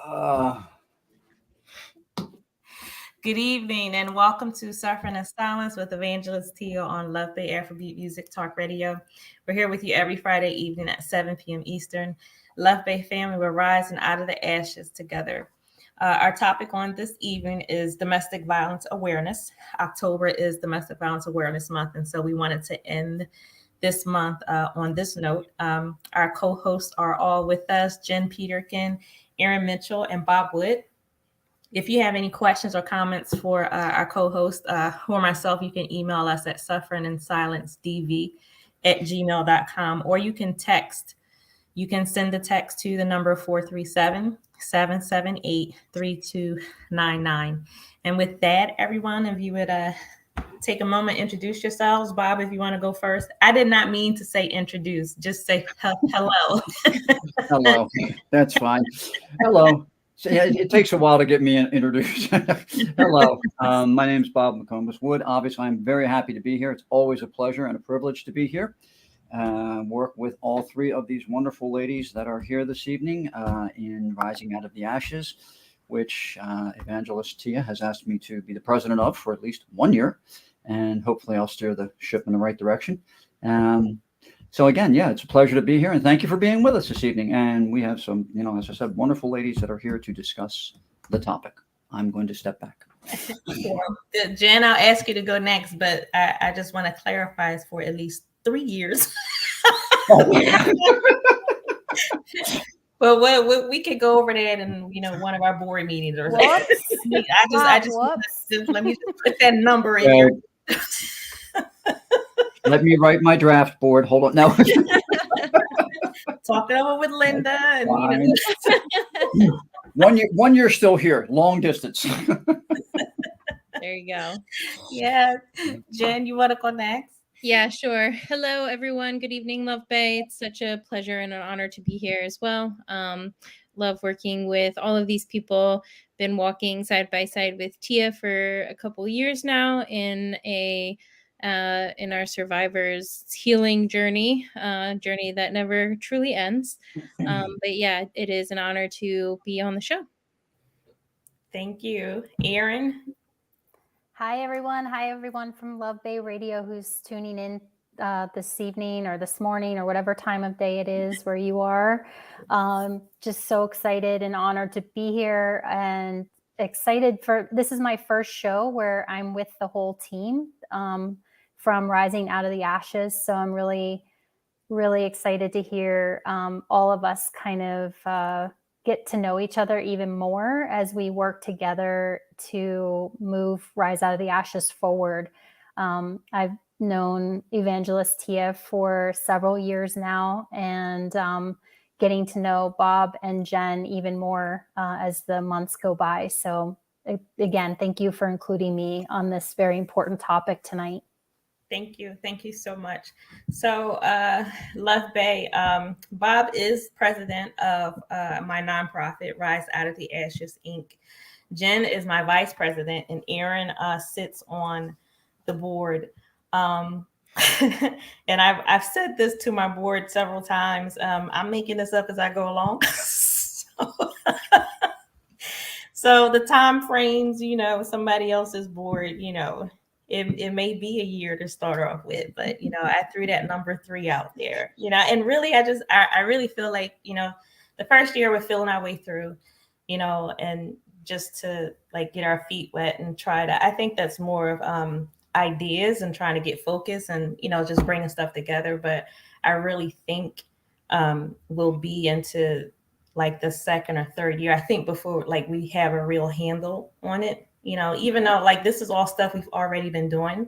Uh, Good evening and welcome to Suffering in Silence with Evangelist Tia on Love Bay Afrobeat Music Talk Radio. We're here with you every Friday evening at 7 p.m. Eastern. Love Bay family, we're rising out of the ashes together. Our topic on this evening is domestic violence awareness. October is Domestic Violence Awareness Month, and so we wanted to end this month on this note. Our co-hosts are all with us: Jen Peterkin, Aaron Mitchell, and Bob Wood. If you have any questions or comments for our co-host or myself, you can email us at sufferinginsilencedv@gmail.com, or you can text. You can send a text to the number 437-778-3299. And with that, everyone, if you would take a moment, introduce yourselves. Bob, if you want to go first. I did not mean to say introduce, just say hello. hello. That's fine. Hello. So, yeah, it takes a while to get me introduced. Hello. My name is Bob McCombs Wood. Obviously, I'm very happy to be here. It's always a pleasure and a privilege to be here. Work with all three of these wonderful ladies that are here this evening in Rising Out of the Ashes, which Evangelist Tia has asked me to be the president of for at least 1 year. And hopefully I'll steer the ship in the right direction. So again, yeah, it's a pleasure to be here, and thank you for being with us this evening. And we have some, as I said, wonderful ladies that are here to discuss the topic. I'm going to step back. Jen, I'll ask you to go next, but I just want to clarify it's for at least 3 years. But we could go over that in one of our board meetings or something. I just let me just put that number in here. Let me write my draft board. Hold on. No. Talk it over with Linda. And, 1 year still here. Long distance. There you go. Yeah. Jen, you want to go next? Yeah, sure. Hello, everyone. Good evening, Love Bay. It's such a pleasure and an honor to be here as well. Love working with all of these people. Been walking side by side with Tia for a couple years now in our survivors' healing journey that never truly ends. But yeah, it is an honor to be on the show. Thank you. Aaron? Hi, everyone. Hi, everyone from Love Bay Radio who's tuning in this evening or this morning or whatever time of day it is where you are. Just so excited and honored to be here and excited for this is my first show where I'm with the whole team from Rising Out of the Ashes. So I'm really, really excited to hear all of us kind of get to know each other even more as we work together to move Rise Out of the Ashes forward. I've known Evangelist Tia for several years now, and getting to know Bob and Jen even more as the months go by. So again, thank you for including me on this very important topic tonight. Thank you. Thank you so much. So, Love Bay, Bob is president of my nonprofit, Rise Out of the Ashes, Inc. Jen is my vice president, and Aaron sits on the board. And I've said this to my board several times. I'm making this up as I go along. So the time frames, somebody else's board, it may be a year to start off with, but I threw that number 3 out there, and really I really feel like the first year we're feeling our way through, and just to get our feet wet and I think that's more of ideas and trying to get focused and just bringing stuff together. But I really think we'll be into the second or third year, I think, before we have a real handle on it. Even though this is all stuff we've already been doing,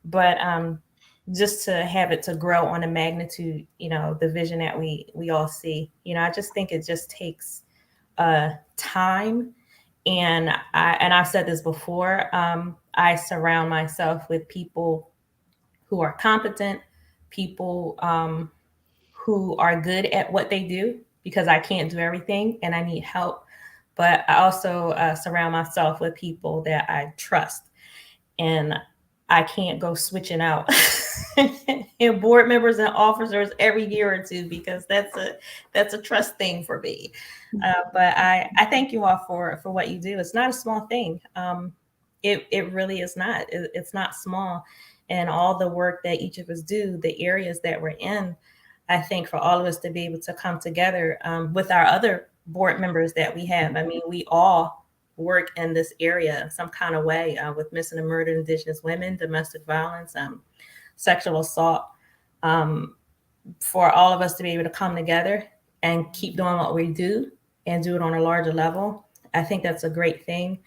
but just to have it to grow on a magnitude, the vision that we all see, I just think it just takes time. And I've said this before, I surround myself with people who are competent, people who are good at what they do, because I can't do everything and I need help. But I also surround myself with people that I trust. And I can't go switching out and board members and officers every year or two, because that's a trust thing for me. But I thank you all for what you do. It's not a small thing. It really is not. It's not small, and all the work that each of us do, the areas that we're in. I think for all of us to be able to come together with our other board members that we have. I mean, we all work in this area in some kind of way with missing and murdered Indigenous women, domestic violence, sexual assault. For all of us to be able to come together and keep doing what we do and do it on a larger level, I think that's a great thing.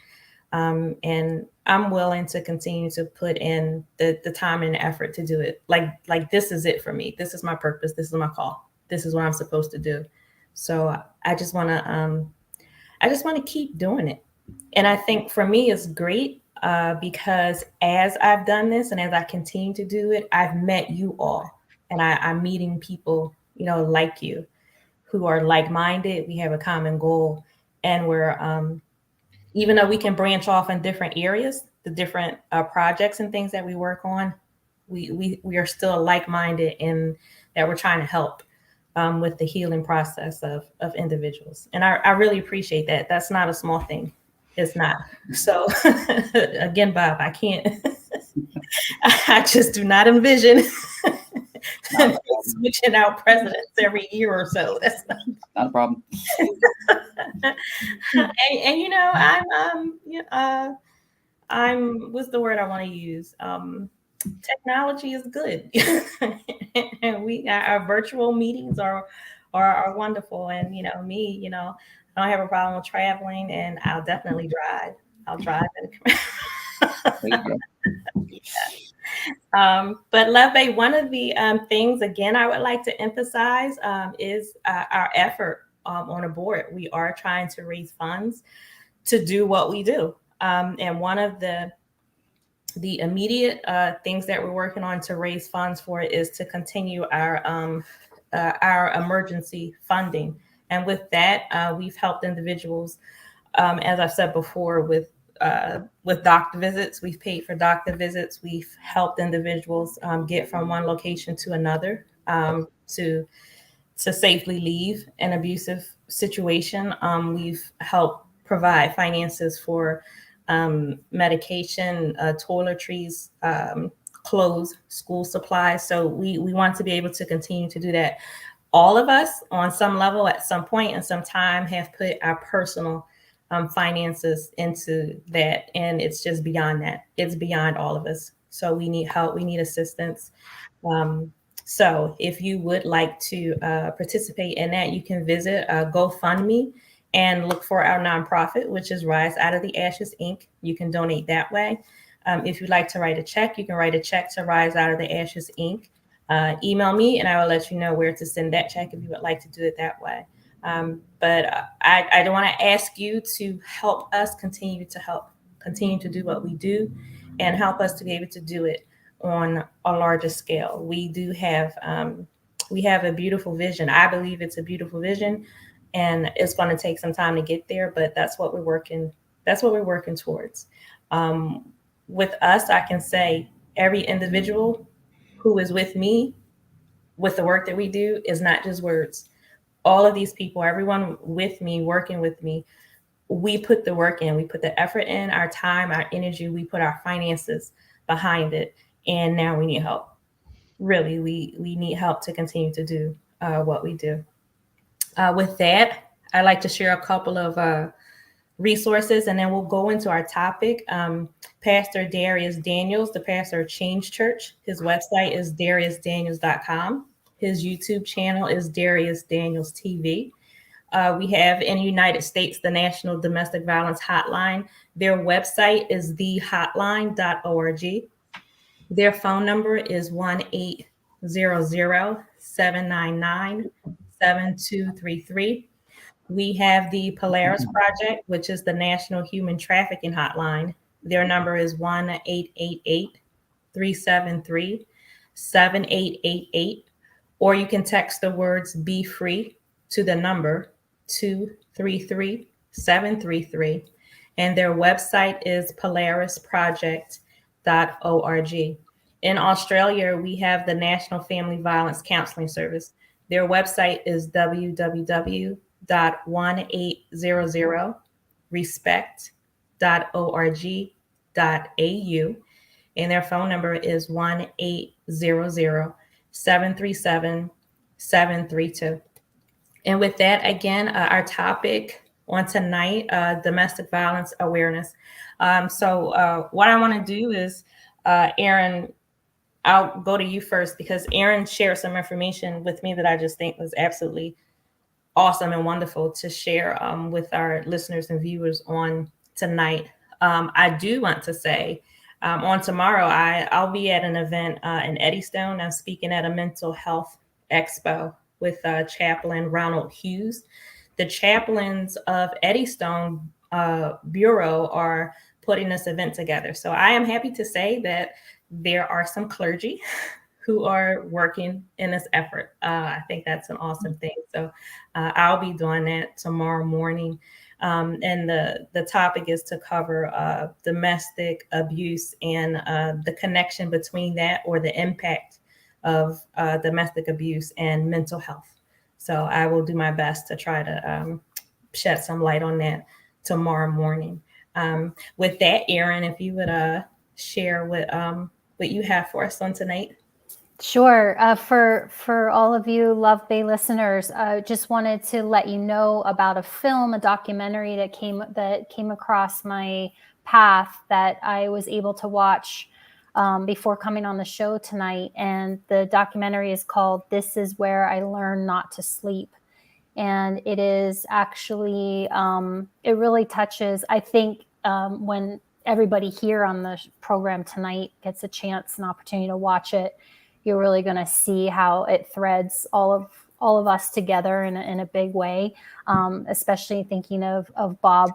And I'm willing to continue to put in the time and effort to do it. Like this is it for me. This is my purpose. This is my call. This is what I'm supposed to do. So I just want to keep doing it. And I think for me, it's great because as I've done this and as I continue to do it, I've met you all, and I'm meeting people, like you, who are like-minded. We have a common goal, and we're even though we can branch off in different areas, the different projects and things that we work on, we are still like-minded in that we're trying to help with the healing process of individuals. And I really appreciate that. That's not a small thing. It's not. So again, Bob, I can't, I just do not envision switching out presidents every year or so. That's not a problem. and I'm what's the word I want to use? Technology is good. And our virtual meetings are wonderful. And me, I don't have a problem with traveling, and I'll definitely drive. I'll drive and but Love Bay, one of the things, again, I would like to emphasize is our effort on a board. We are trying to raise funds to do what we do. And one of the immediate things that we're working on to raise funds for is to continue our emergency funding. And with that, we've helped individuals, as I've said before, with doctor visits. We've paid for doctor visits. We've helped individuals get from one location to another to safely leave an abusive situation. We've helped provide finances for medication, toiletries, clothes, school supplies. So we want to be able to continue to do that. All of us on some level at some point and some time have put our personal finances into that. And it's just beyond that. It's beyond all of us. So we need help. We need assistance. So if you would like to participate in that, you can visit GoFundMe and look for our nonprofit, which is Rise Out of the Ashes, Inc. You can donate that way. If you'd like to write a check, you can write a check to Rise Out of the Ashes, Inc. Email me and I will let you know where to send that check if you would like to do it that way. But I don't want to ask you to help us continue to do what we do and help us to be able to do it on a larger scale. We do have, we have a beautiful vision. I believe it's a beautiful vision, and it's going to take some time to get there, but that's what we're working towards. With us, I can say every individual who is with me, with the work that we do, is not just words. All of these people, everyone with me, working with me, we put the work in, we put the effort in, our time, our energy, we put our finances behind it. And now we need help. Really, we need help to continue to do what we do. With that, I'd like to share a couple of resources, and then we'll go into our topic. Pastor Darius Daniels, the pastor of Change Church, his website is dariusdaniels.com. His YouTube channel is Darius Daniels TV. We have in the United States, the National Domestic Violence Hotline. Their website is thehotline.org. Their phone number is 1-800-799-7233. We have the Polaris Project, which is the National Human Trafficking Hotline. Their number is 1-888-373-7888. Or you can text the words "Be Free" to the number 233-733. And their website is polarisproject.org. In Australia, we have the National Family Violence Counseling Service. Their website is www.1800respect.org.au, and their phone number is 1-800-737-732. And with that, again, our topic on tonight, domestic violence awareness. So what I want to do is, Aaron, I'll go to you first because Aaron shared some information with me that I just think was absolutely awesome and wonderful to share with our listeners and viewers on tonight. I do want to say on tomorrow, I'll be at an event in Eddystone. I'm speaking at a mental health expo with Chaplain Ronald Hughes. The chaplains of Eddystone Bureau are putting this event together. So I am happy to say that there are some clergy who are working in this effort. I think that's an awesome thing. So I'll be doing that tomorrow morning. And the topic is to cover domestic abuse and the connection between that, or the impact of domestic abuse and mental health. So I will do my best to try to shed some light on that tomorrow morning. With that, Aaron, if you would share what you have for us on tonight. Sure. For all of you Love Bay listeners, just wanted to let you know about a documentary that came across my path that I was able to watch before coming on the show tonight. And the documentary is called "This Is Where I Learned Not to Sleep." And it is actually, it really touches, I think, when everybody here on the program tonight gets an opportunity to watch it, you're really going to see how it threads all of us together in a big way, especially thinking of Bob,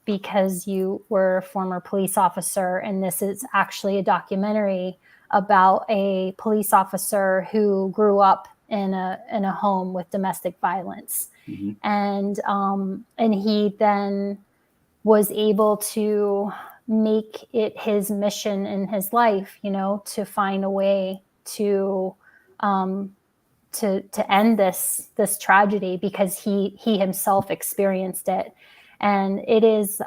because you were a former police officer, and this is actually a documentary about a police officer who grew up in a home with domestic violence. Mm-hmm. And he then was able to make it his mission in his life, to find a way to end this tragedy, because he himself experienced it. And it is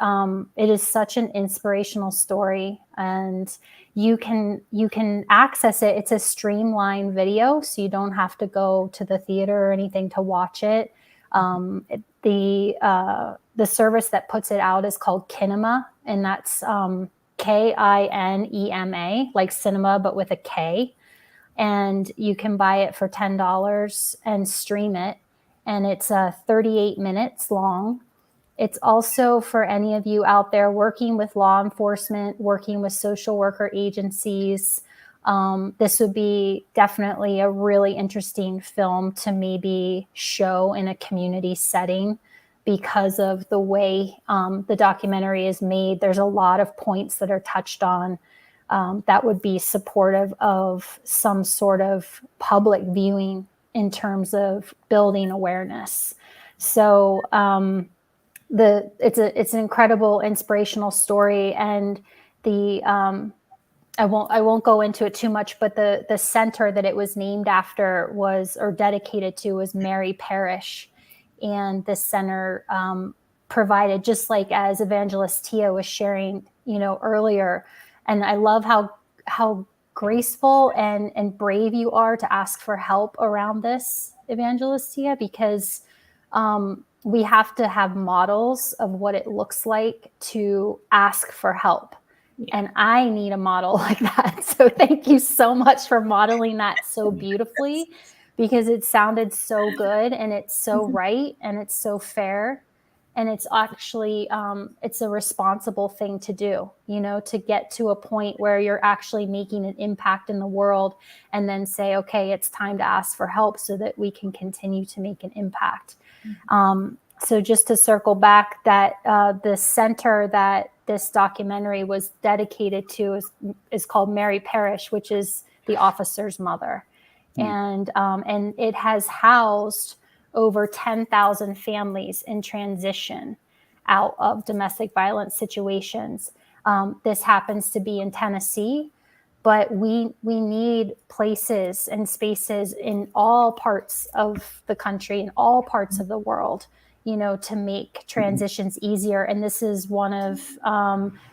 such an inspirational story, and you can access it. It's a streamlined video, so you don't have to go to the theater or anything to watch it. The service that puts it out is called Kinema, and that's Kinema, like cinema, but with a K. And you can buy it for $10 and stream it. And it's 38 minutes long. It's also for any of you out there working with law enforcement, working with social worker agencies. This would be definitely a really interesting film to maybe show in a community setting, because of the way the documentary is made. There's a lot of points that are touched on that would be supportive of some sort of public viewing in terms of building awareness. So it's an incredible, inspirational story, and I won't go into it too much, but the center that it was named after or dedicated to was Mary Parish, and this center provided, just like as Evangelist Tia was sharing, earlier. And I love how graceful and brave you are to ask for help around this, Evangelist Tia, because we have to have models of what it looks like to ask for help. Yeah. And I need a model like that. So thank you so much for modeling that so beautifully, because it sounded so good, and it's so right, and it's so fair. And it's actually, it's a responsible thing to do, to get to a point where you're actually making an impact in the world, and then say, okay, it's time to ask for help so that we can continue to make an impact. Mm-hmm. So just to circle back, that the center that this documentary was dedicated to is called Mary Parish, which is the officer's mother. Mm-hmm. And it has housed over 10,000 families in transition out of domestic violence situations. This happens to be in Tennessee, but we need places and spaces in all parts of the country, in all parts of the world, to make transitions easier. And this is one of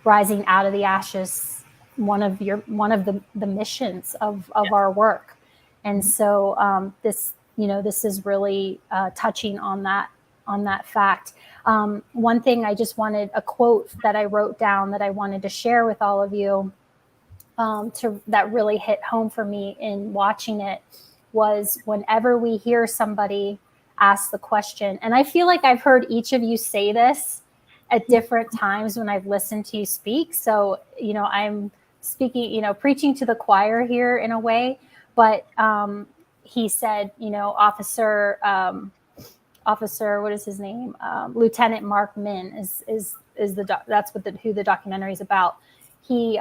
Rising Out of the Ashes, one of the missions of our work. And so this is really touching on that fact. One thing I just wanted, a quote that I wrote down that I wanted to share with all of you, that really hit home for me in watching it, was whenever we hear somebody ask the question, and I feel like I've heard each of you say this at different times when I've listened to you speak. So, I'm speaking, preaching to the choir here in a way, but he said, Officer, what is his name? Lieutenant Mark Min is that's who the documentary is about. He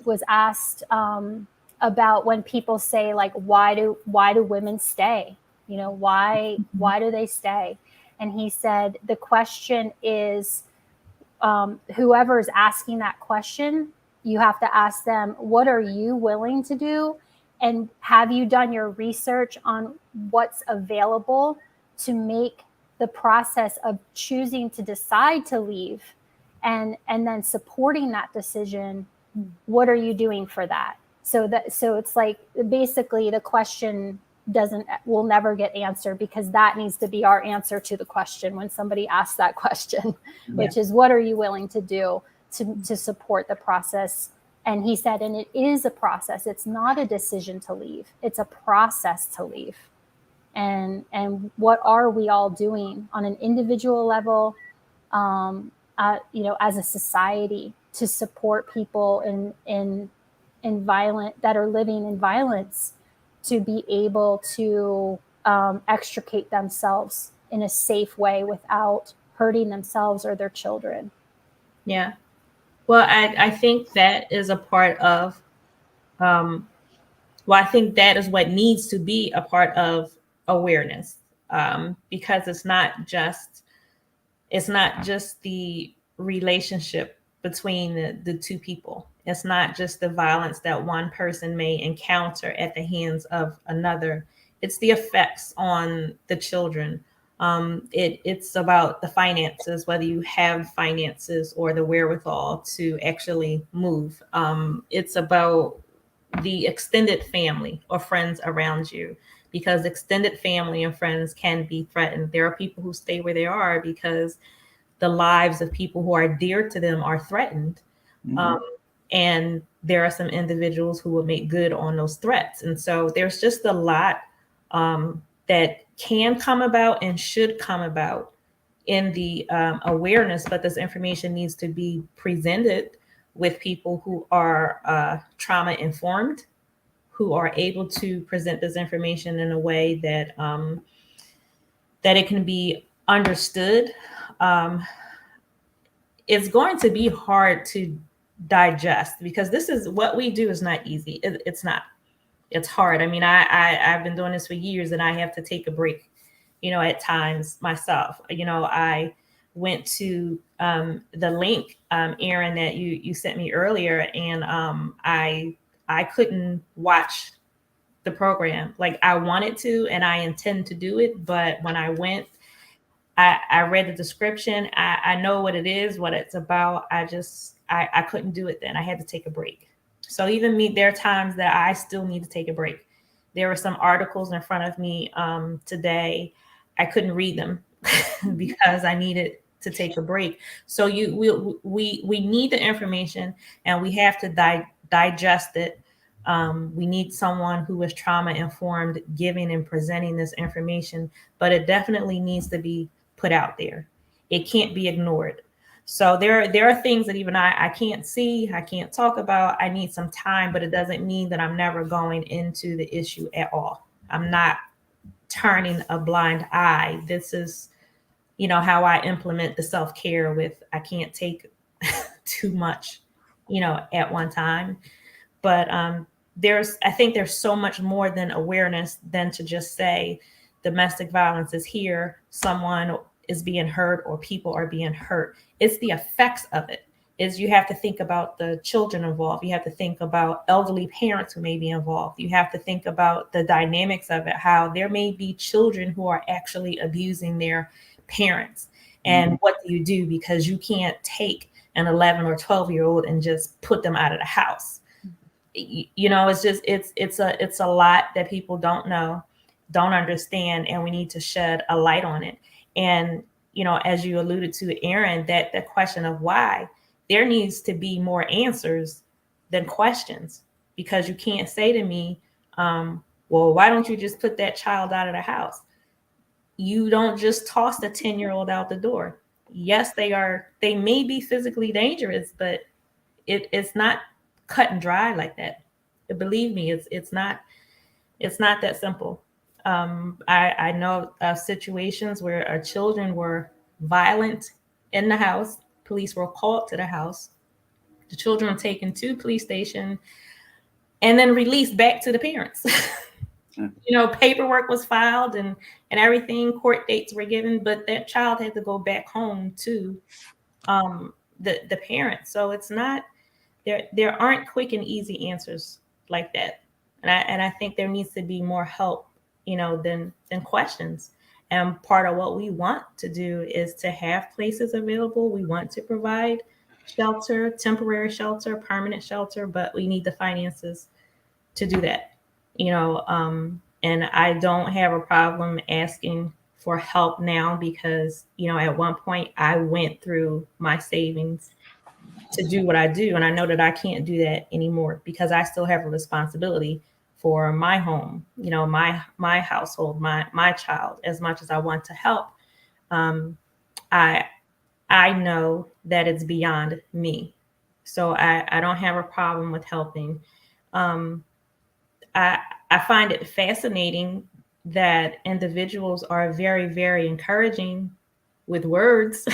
was asked about when people say, like, why do women stay? Why do they stay? And he said the question is, whoever's asking that question, you have to ask them, what are you willing to do? And have you done your research on what's available to make the process of choosing to decide to leave and then supporting that decision? What are you doing for that? So it's like, basically the question will never get answered, because that needs to be our answer to the question when somebody asks that question, which is, what are you willing to do to support the process? And he said, and it is a process. It's not a decision to leave. It's a process to leave. And what are we all doing on an individual level, as a society, to support people that are living in violence, to be able to extricate themselves in a safe way without hurting themselves or their children? Yeah. Well, I think that is a part of, I think that is what needs to be a part of awareness, because it's not just the relationship between the two people. It's not just the violence that one person may encounter at the hands of another. It's the effects on the children. It's about the finances, whether you have finances or the wherewithal to actually move. It's about the extended family or friends around you, because extended family and friends can be threatened. There are people who stay where they are because the lives of people who are dear to them are threatened. And there are some individuals who will make good on those threats. And so there's just a lot that can come about and should come about in the awareness, but this information needs to be presented with people who are trauma informed, who are able to present this information in a way that that it can be understood. It's going to be hard to digest, because this is what we do is not easy. It's not. It's hard. I mean, I've been doing this for years, and I have to take a break, at times myself. I went to the link, Aaron, that you sent me earlier, and I couldn't watch the program like I wanted to, and I intend to do it. But when I went, I read the description. I know what it is, what it's about. I couldn't do it then. I had to take a break. So even me, there are times that I still need to take a break. There were some articles in front of me today. I couldn't read them because I needed to take a break. So we need the information, and we have to digest it. We need someone who is trauma informed giving and presenting this information, but it definitely needs to be put out there. It can't be ignored. So there are things that even I can't see, I can't talk about. I need some time, but it doesn't mean that I'm never going into the issue at all. I'm not turning a blind eye. This is, how I implement the self-care with, I can't take too much, at one time. But I think there's so much more than awareness than to just say domestic violence is here, someone is being hurt, or people are being hurt. It's the effects of it. is you have to think about the children involved. You have to think about elderly parents who may be involved. You have to think about the dynamics of it, how there may be children who are actually abusing their parents. And what do you do? Because you can't take an 11 or 12-year-old and just put them out of the house. You know, it's just, it's a lot that people don't know, don't understand, and we need to shed a light on it. And, you know, as you alluded to, Aaron, that the question of why, there needs to be more answers than questions, because you can't say to me, well, why don't you just put that child out of the house? You don't just toss the 10-year-old out the door. Yes, they may be physically dangerous, but it's not cut and dry like that. Believe me, it's not that simple. I know of situations where our children were violent in the house. Police were called to the house. The children were taken to police station and then released back to the parents. You know, paperwork was filed and everything, court dates were given, but that child had to go back home to the parents. So it's not, there aren't quick and easy answers like that. And I think there needs to be more help, you know, than questions. And part of what we want to do is to have places available. We want to provide shelter, temporary shelter, permanent shelter, but we need the finances to do that, you know. And I don't have a problem asking for help now because, you know, at one point I went through my savings to do what I do. And I know that I can't do that anymore because I still have a responsibility for my home, you know, my household, my child. As much as I want to help, I know that it's beyond me. So I don't have a problem with helping. I find it fascinating that individuals are very, very encouraging with words.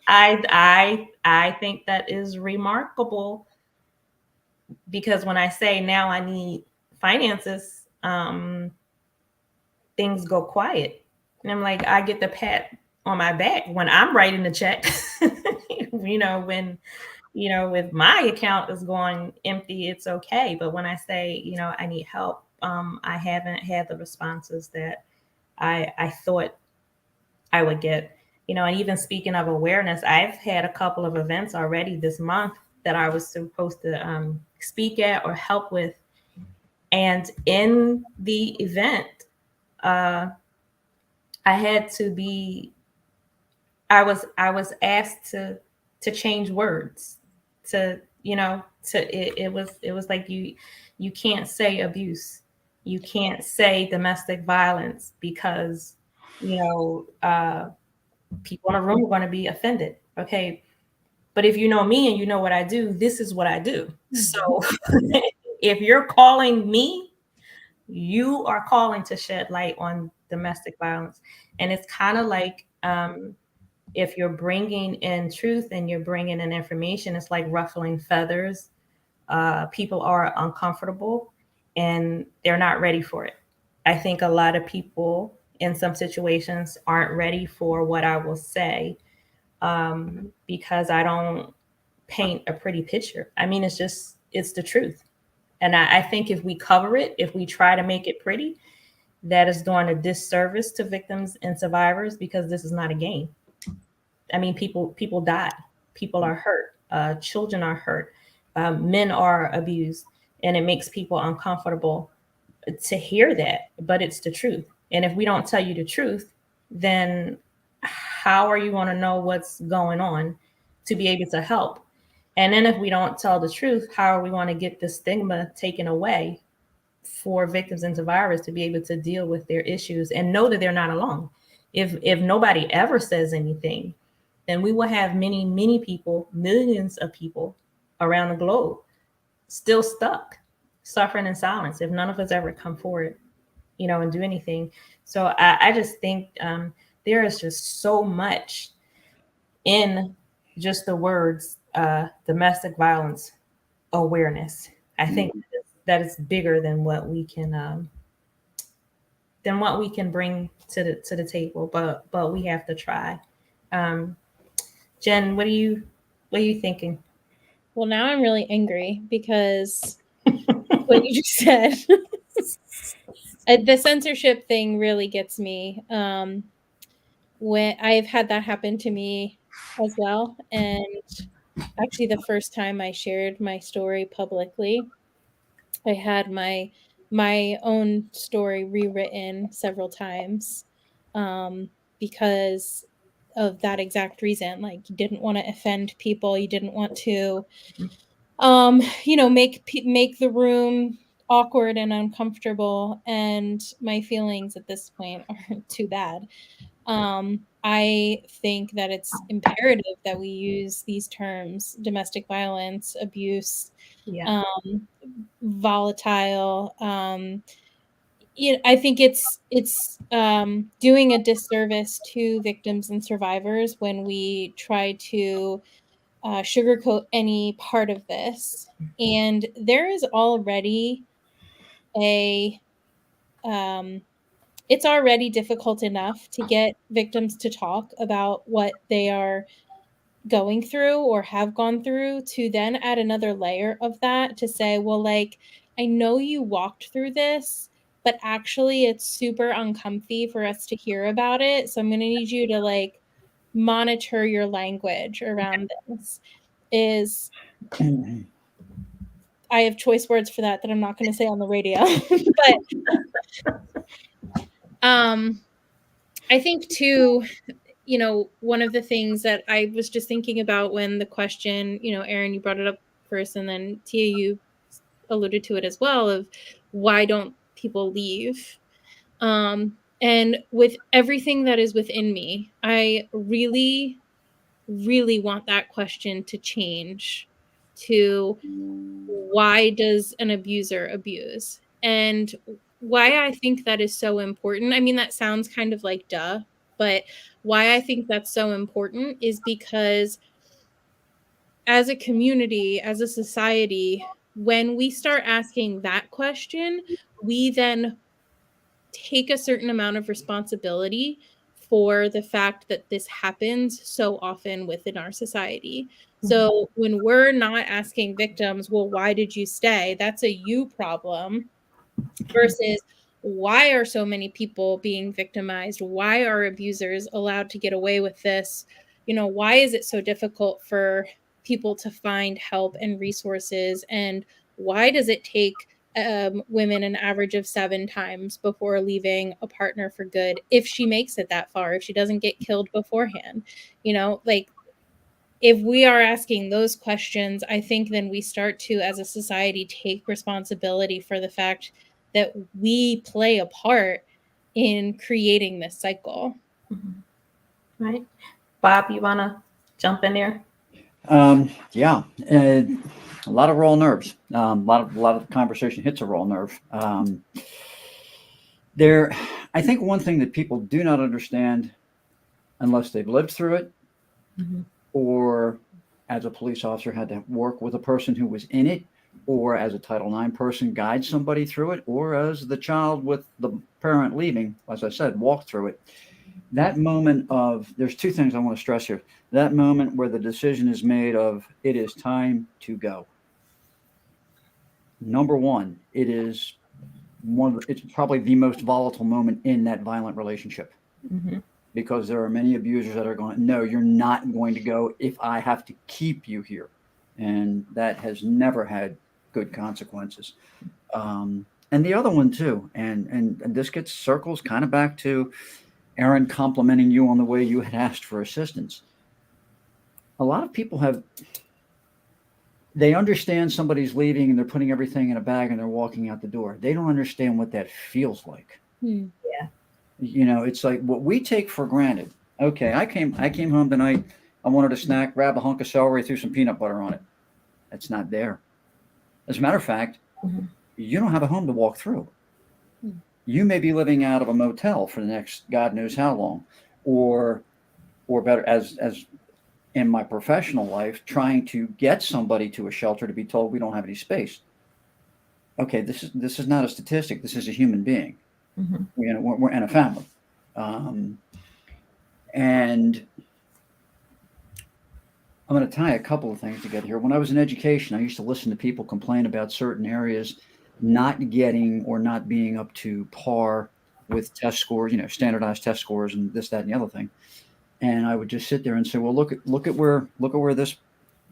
I think that is remarkable, because when I say now I need finances, things go quiet. And I'm like, I get the pat on my back when I'm writing the check. You know, when, you know, if my account is going empty, it's okay. But when I say, you know, I need help, I haven't had the responses that I thought I would get. You know, and even speaking of awareness, I've had a couple of events already this month that I was supposed to speak at or help with. And in the event, I had to be, I was asked to change words, to, you know, it was like you can't say abuse, you can't say domestic violence, because, you know, people in a room are going to be offended. Okay. But if you know me and you know what I do, this is what I do. So if you're calling me, you are calling to shed light on domestic violence. And it's kind of like, if you're bringing in truth and you're bringing in information, it's like ruffling feathers. People are uncomfortable and they're not ready for it. I think a lot of people in some situations aren't ready for what I will say, because I don't paint a pretty picture. I mean, it's the truth. And I think if we cover it, if we try to make it pretty, that is doing a disservice to victims and survivors, because this is not a game. I mean, people die, people are hurt, children are hurt, men are abused, and it makes people uncomfortable to hear that, but it's the truth. And if we don't tell you the truth, then how are you going to know what's going on to be able to help? And then if we don't tell the truth, how are we going to get the stigma taken away for victims and survivors to be able to deal with their issues and know that they're not alone? If nobody ever says anything, then we will have many, many people, millions of people around the globe still stuck, suffering in silence, if none of us ever come forward, you know, and do anything. So I just think there is just so much in just the words domestic violence awareness. I think that is bigger than what we can bring to the table, but we have to try. Jen, what do you What are you thinking? Well, now I'm really angry because what you just said. The censorship thing really gets me. When I've had that happen to me as well, and actually the first time I shared my story publicly, I had my own story rewritten several times, because of that exact reason. Like, you didn't want to offend people, you didn't want to make the room awkward and uncomfortable, and my feelings at this point aren't too bad. I think that it's imperative that we use these terms: domestic violence, abuse, Yeah. volatile. I think it's doing a disservice to victims and survivors when we try to sugarcoat any part of this. And there is already a it's already difficult enough to get victims to talk about what they are going through or have gone through, to then add another layer of that to say, well, like, I know you walked through this, but actually it's super uncomfy for us to hear about it. So I'm going to need you to like monitor your language around this. Is I have choice words for that I'm not going to say on the radio. But I think too, one of the things that I was just thinking about when the question, Aaron, you brought it up first, and then Tia, you alluded to it as well, of why don't people leave? And with everything that is within me, I really, really want that question to change to, why does an abuser abuse? And why I think that is so important. I mean, that sounds kind of like duh, but why I think that's so important is because as a community, as a society, when we start asking that question, we then take a certain amount of responsibility for the fact that this happens so often within our society. So when we're not asking victims, well, why did you stay? That's a you problem. Versus, why are so many people being victimized? Why are abusers allowed to get away with this? Why is it so difficult for people to find help and resources? And why does it take women an average of 7 times before leaving a partner for good, if she makes it that far, if she doesn't get killed beforehand? Like, if we are asking those questions, I think then we start to, as a society, take responsibility for the fact that we play a part in creating this cycle. Right. Bob, you want to jump in there? Yeah, a lot of raw nerves. A lot of conversation hits a raw nerve. I think one thing that people do not understand, unless they've lived through it, or as a police officer had to work with a person who was in it, or as a Title IX person guide somebody through it, or as the child with the parent leaving, as I said, walk through it. That moment of, there's 2 things I want to stress here. That moment where the decision is made of, it is time to go. Number one, it's probably the most volatile moment in that violent relationship. Because there are many abusers that are going, no, you're not going to go if I have to keep you here. And that has never had good consequences. And the other one too, and this gets circles kind of back to Aaron complimenting you on the way you had asked for assistance. A lot of people they understand somebody's leaving and they're putting everything in a bag and they're walking out the door. They don't understand what that feels like. Yeah. It's like what we take for granted. Okay, I came home tonight. I wanted a snack, grab a hunk of celery, threw some peanut butter on it. It's not there. As a matter of fact, you don't have a home to walk through. You may be living out of a motel for the next God knows how long, or better, as in my professional life, trying to get somebody to a shelter to be told we don't have any space. Okay, this is not a statistic. This is a human being. We're in a family, and I'm going to tie a couple of things together here. When I was in education, I used to listen to people complain about certain areas not getting or not being up to par with test scores, standardized test scores and this, that, and the other thing. And I would just sit there and say, well, look at where this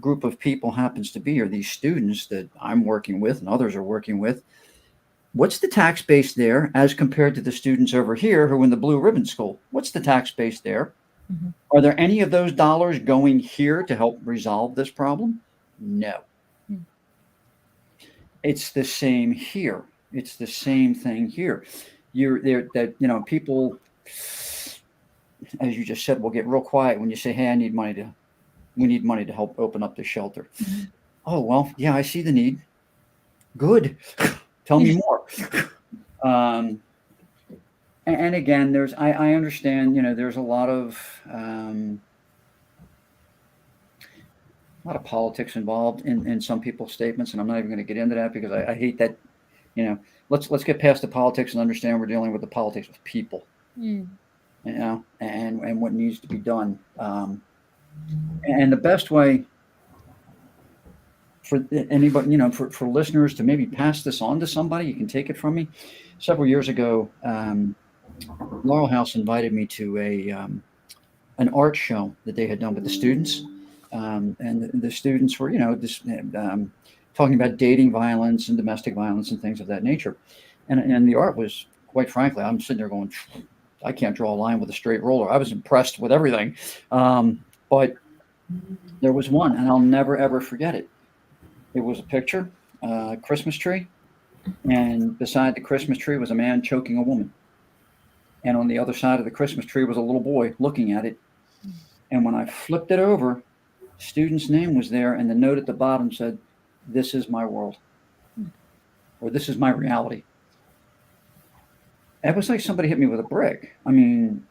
group of people happens to be, or these students that I'm working with and others are working with. What's the tax base there as compared to the students over here who are in the blue ribbon school? What's the tax base there? Mm-hmm. Are there any of those dollars going here to help resolve this problem? No. Mm. It's the same here. It's the same thing here. You're there that, people, as you just said, will get real quiet when you say, hey, we need money to help open up the shelter. Mm-hmm. Oh, well, yeah, I see the need. Good. Tell me more. And again, I understand, there's a lot of politics involved in some people's statements, and I'm not even going to get into that because I hate that. Let's get past the politics and understand we're dealing with the politics of people, and what needs to be done. And the best way for anybody, for listeners to maybe pass this on to somebody, you can take it from me. Several years ago, Laurel House invited me to an art show that they had done with the students, and the students were, talking about dating violence and domestic violence and things of that nature, and the art was, quite frankly, I'm sitting there going, I can't draw a line with a straight ruler. I was impressed with everything, but there was one, and I'll never ever forget it. It was a picture, Christmas tree, and beside the Christmas tree was a man choking a woman. And on the other side of the Christmas tree was a little boy looking at it. And when I flipped it over, student's name was there, and the note at the bottom said, "This is my world," or "This is my reality." It was like somebody hit me with a brick. I mean,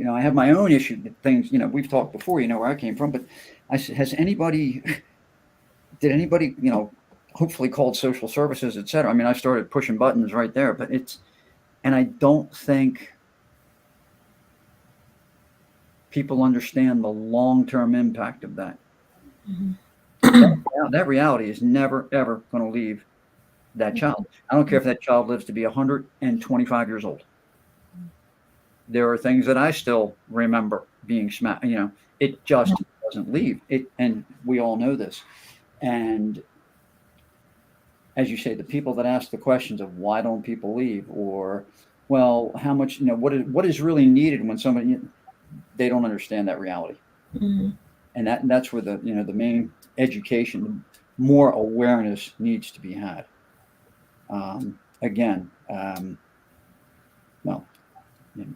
I have my own issue, things, we've talked before, where I came from, but did anybody, hopefully called social services, et cetera? I mean, I started pushing buttons right there, and I don't think people understand the long-term impact of that. Mm-hmm. That reality is never, ever going to leave that child. I don't care if that child lives to be 125 years old. There are things that I still remember being smacked. It just doesn't leave it. And we all know this. And as you say, the people that ask the questions of why don't people leave, or, well, how much, what is really needed when somebody, they don't understand that reality. Mm-hmm. And that's where the main education, more awareness needs to be had.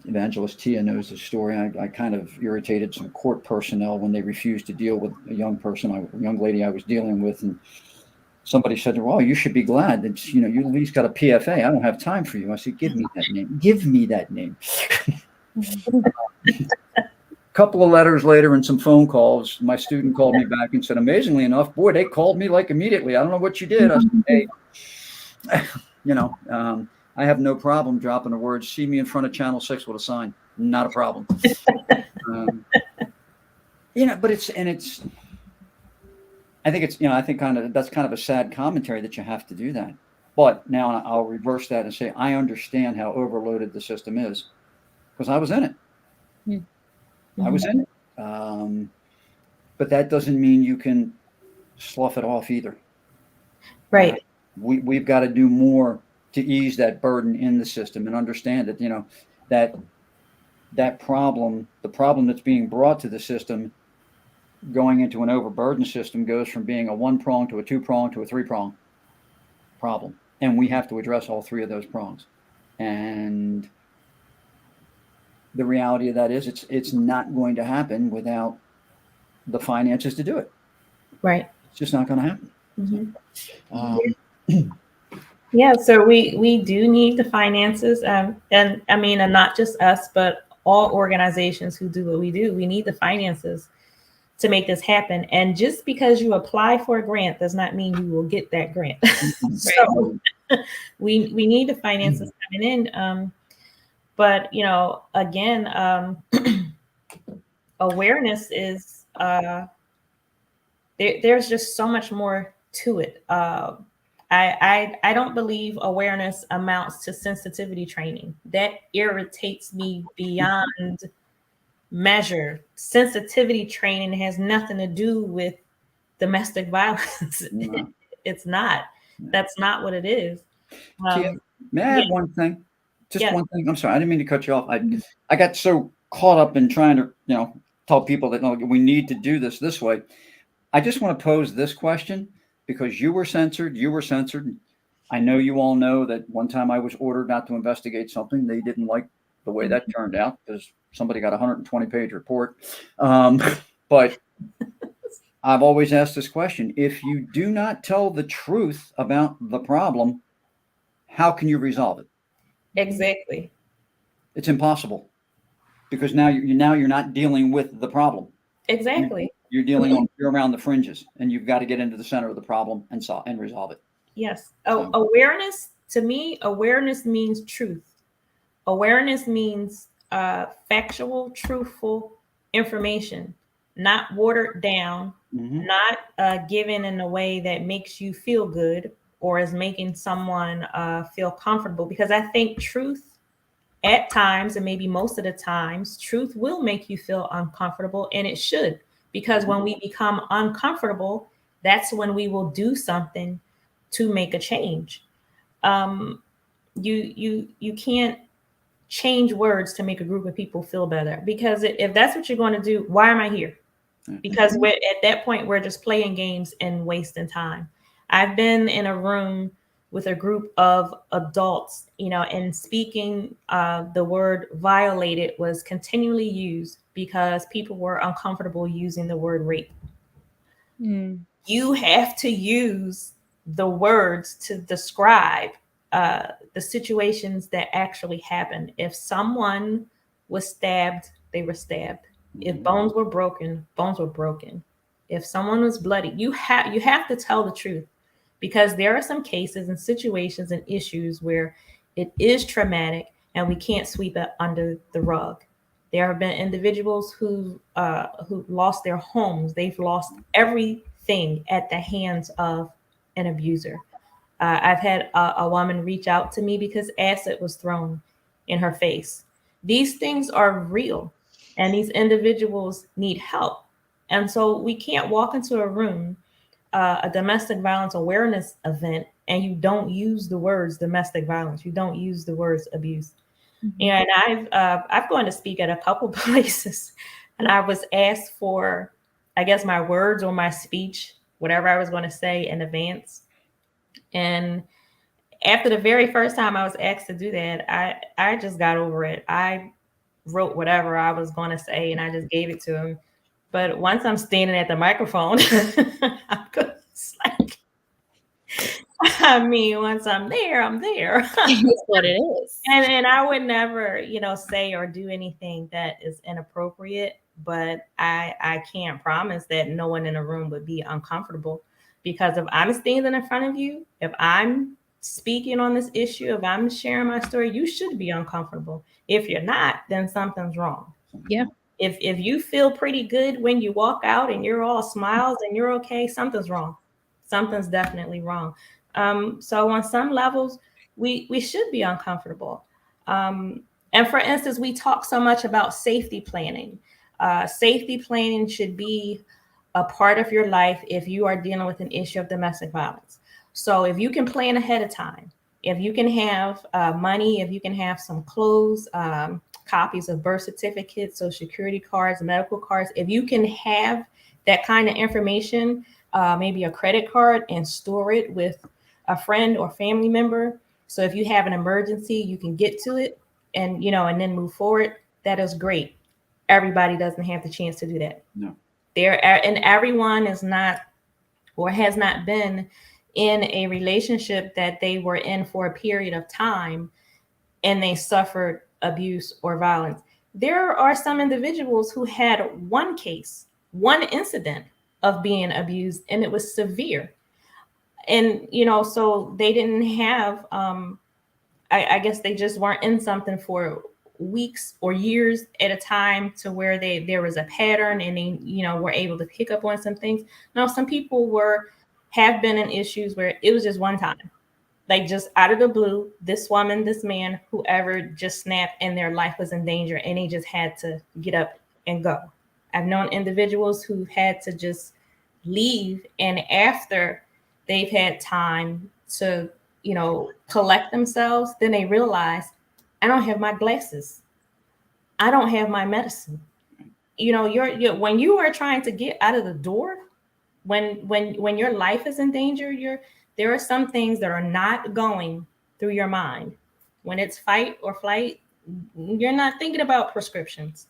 Evangelist Tia knows the story. I kind of irritated some court personnel when they refused to deal with a young lady I was dealing with, and somebody said, "Well, you should be glad that you at least got a PFA. I don't have time for you." I said, "Give me that name. Give me that name." A couple of letters later and some phone calls, my student called me back and said, "Amazingly enough, boy, they called me like immediately. I don't know what you did." I said, "Hey, I have no problem dropping the words, see me in front of Channel 6 with a sign. Not a problem." But I think that's kind of a sad commentary that you have to do that. But now I'll reverse that and say, I understand how overloaded the system is because I was in it. Mm-hmm. I was in it. But that doesn't mean you can slough it off either. Right. We've got to do more to ease that burden in the system and understand that that problem, the problem that's being brought to the system, going into an overburdened system, goes from being a one-prong to a two-prong to a three-prong problem. And we have to address all three of those prongs. And the reality of that is it's not going to happen without the finances to do it. Right. It's just not going to happen. Mm-hmm. Yeah, so we do need the finances, and not just us, but all organizations who do what we do. We need the finances to make this happen. And just because you apply for a grant does not mean you will get that grant. So we need the finances coming in. But again, awareness is there's just so much more to it. I don't believe awareness amounts to sensitivity training. That irritates me beyond measure. Sensitivity training has nothing to do with domestic violence. No. It's not. That's not what it is. Tia, may I add yeah. one thing? Just Yeah. one thing. I'm sorry, I didn't mean to cut you off. I got so caught up in trying to, tell people that, no, we need to do this way. I just want to pose this question because you were censored. I know you all know that one time I was ordered not to investigate something. They didn't like the way that turned out because somebody got a 120-page report. But I've always asked this question. If you do not tell the truth about the problem, how can you resolve it? Exactly. It's impossible because now you're not dealing with the problem. Exactly. You're around the fringes, and you've got to get into the center of the problem and resolve it. Yes. Awareness, to me, awareness means truth. Awareness means factual, truthful information, not watered down, not given in a way that makes you feel good or is making someone feel comfortable. Because I think truth at times, and maybe most of the times, truth will make you feel uncomfortable, and it should. Because when we become uncomfortable, that's when we will do something to make a change. You can't change words to make a group of people feel better, because if that's what you're going to do, why am I here? Because we're at that point, we're just playing games and wasting time. I've been in a room with a group of adults, and speaking, the word violated was continually used because people were uncomfortable using the word rape. You have to use the words to describe the situations that actually happened. If someone was stabbed, they were stabbed. If bones were broken, bones were broken. If someone was bloody, you have to tell the truth, because there are some cases and situations and issues where it is traumatic and we can't sweep it under the rug. There have been individuals who lost their homes. They've lost everything at the hands of an abuser. I've had a woman reach out to me because acid was thrown in her face. These things are real, and these individuals need help. And so we can't walk into a room, a domestic violence awareness event, and you don't use the words domestic violence. You don't use the words abuse. And I've gone to speak at a couple places, and I was asked for, I guess, my words or my speech, whatever I was going to say in advance. And after the very first time I was asked to do that, I just got over it. I wrote whatever I was going to say and I just gave it to him. But once I'm standing at the microphone, it's like, I mean, once I'm there, I'm there. That's what it is. And I would never, say or do anything that is inappropriate, but I can't promise that no one in a room would be uncomfortable, because if I'm standing in front of you, if I'm speaking on this issue, if I'm sharing my story, you should be uncomfortable. If you're not, then something's wrong. Yeah. If you feel pretty good when you walk out and you're all smiles and you're okay, something's wrong. Something's definitely wrong. So on some levels, we should be uncomfortable. And for instance, we talk so much about safety planning. Safety planning should be a part of your life if you are dealing with an issue of domestic violence. So if you can plan ahead of time, if you can have money, if you can have some clothes, copies of birth certificates, social security cards, medical cards, if you can have that kind of information, maybe a credit card, and store it with a friend or family member. So if you have an emergency, you can get to it and then move forward. That is great. Everybody doesn't have the chance to do that. No. And everyone is not or has not been in a relationship that they were in for a period of time and they suffered abuse or violence. There are some individuals who had one case, one incident of being abused, and it was severe. And, so they didn't have, I guess they just weren't in something for weeks or years at a time to where there was a pattern and they, were able to pick up on some things. No, some people have been in issues where it was just one time. Like just out of the blue, this woman, this man, whoever just snapped and their life was in danger and they just had to get up and go. I've known individuals who had to just leave, and after they've had time to, collect themselves, then they realize, I don't have my glasses. I don't have my medicine. You're when you are trying to get out of the door, when your life is in danger, there are some things that are not going through your mind. When it's fight or flight, you're not thinking about prescriptions.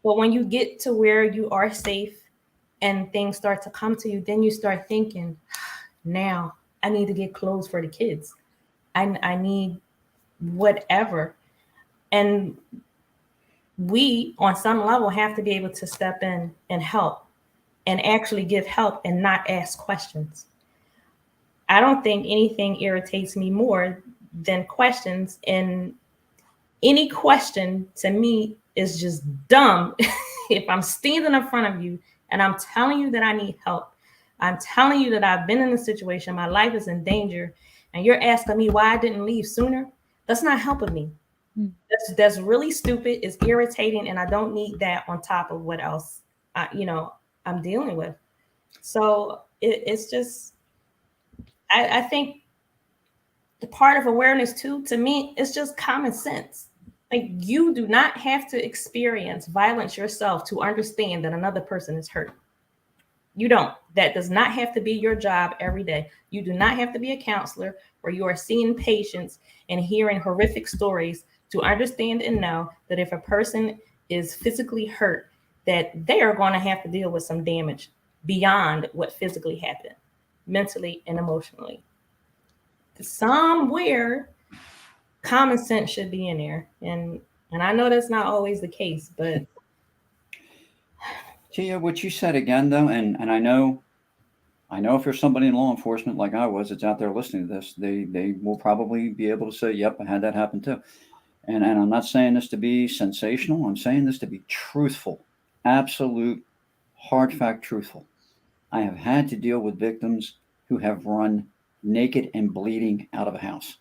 But when you get to where you are safe and things start to come to you, then you start thinking, now I need to get clothes for the kids. I need whatever. And we, on some level, have to be able to step in and help and actually give help and not ask questions. I don't think anything irritates me more than questions. And any question to me is just dumb. If I'm standing in front of you and I'm telling you that I need help, I'm telling you that I've been in a situation, my life is in danger, and you're asking me why I didn't leave sooner, that's not helping me. That's really stupid. It's irritating, and I don't need that on top of what else I'm dealing with. So it's just, I think the part of awareness too, to me, is just common sense. Like, you do not have to experience violence yourself to understand that another person is hurt. You don't. That does not have to be your job every day. You do not have to be a counselor where you are seeing patients and hearing horrific stories to understand and know that if a person is physically hurt, that they are going to have to deal with some damage beyond what physically happened, mentally and emotionally. Somewhere, common sense should be in there. And I know that's not always the case, but Tia, what you said again, though, and I know if you're somebody in law enforcement like I was that's out there listening to this, they will probably be able to say, yep, I had that happen too. And I'm not saying this to be sensational. I'm saying this to be truthful, absolute, hard fact truthful. I have had to deal with victims who have run naked and bleeding out of a house.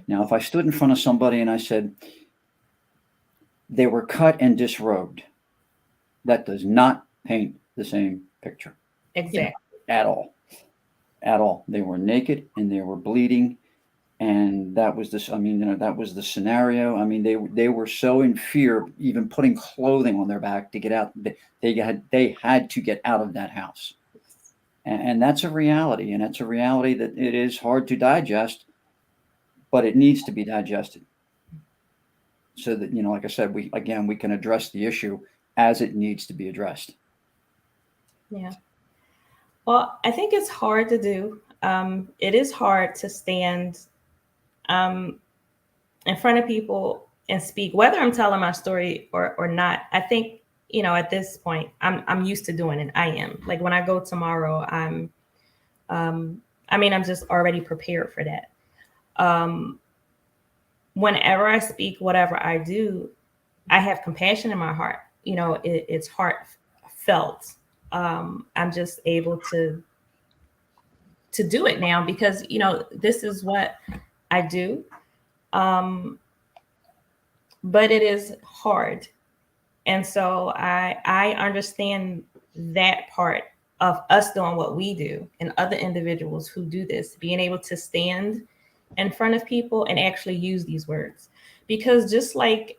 Now, if I stood in front of somebody and I said they were cut and disrobed, that does not paint the same picture. exactly. At all. At all. They were naked and they were bleeding. And that was this, that was the scenario. I mean, they were so in fear, even putting clothing on their back to get out. They had to get out of that house. And that's a reality. And it's a reality that it is hard to digest, but it needs to be digested. So that, like I said, we can address the issue as it needs to be addressed. Yeah. Well, I think it's hard to do. It is hard to stand in front of people and speak, whether I'm telling my story or not. I think, at this point, I'm used to doing it. I am. Like, when I go tomorrow, I'm just already prepared for that. Whenever I speak, whatever I do, I have compassion in my heart. It's heartfelt. I'm just able to do it now because, this is what I do. But it is hard. And so I understand that part of us doing what we do and other individuals who do this, being able to stand in front of people and actually use these words. Because just like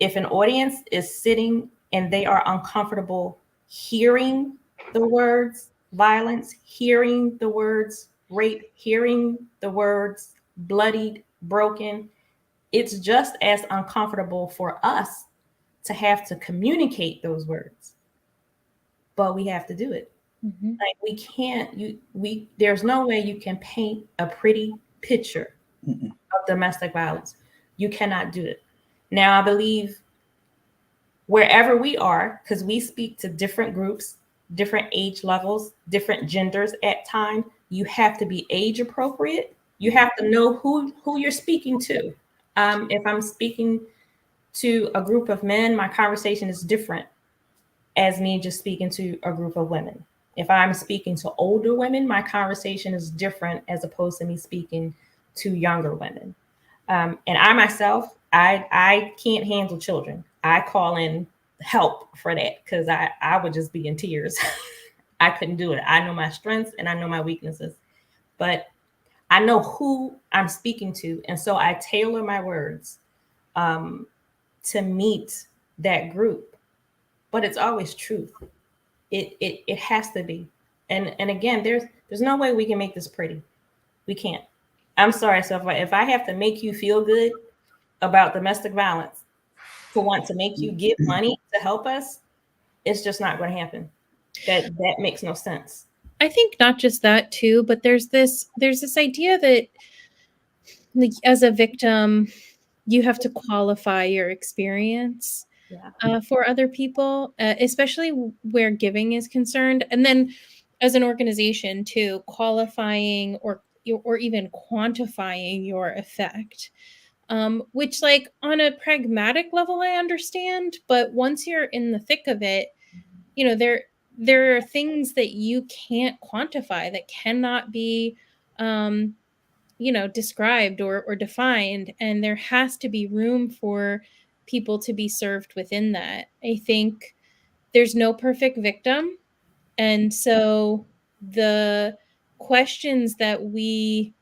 if an audience is sitting and they are uncomfortable hearing the words violence, hearing the words rape, hearing the words bloodied, broken, it's just as uncomfortable for us to have to communicate those words. But we have to do it. Mm-hmm. Like, we can't, there's no way you can paint a pretty picture of domestic violence. You cannot do it. Now, I believe wherever we are, because we speak to different groups, different age levels, different genders at time, you have to be age appropriate. You have to know who you're speaking to. If I'm speaking to a group of men, my conversation is different as me just speaking to a group of women. If I'm speaking to older women, my conversation is different as opposed to me speaking to younger women. And I myself, I can't handle children. I call in help for that because I would just be in tears. I couldn't do it. I know my strengths and I know my weaknesses, but I know who I'm speaking to. And so I tailor my words to meet that group, but it's always truth. It has to be. And again, there's no way we can make this pretty. We can't. I'm sorry. So if I have to make you feel good about domestic violence to want to make you give money to help us, it's just not going to happen. That makes no sense. I think not just that too, but there's this idea that, like, as a victim, you have to qualify your experience for other people, especially where giving is concerned. And then as an organization too, qualifying or even quantifying your effect, which, like, on a pragmatic level, I understand. But once you're in the thick of it, you know, there are things that you can't quantify, that cannot be described or defined, and there has to be room for people to be served within that. I think there's no perfect victim, and so the questions that we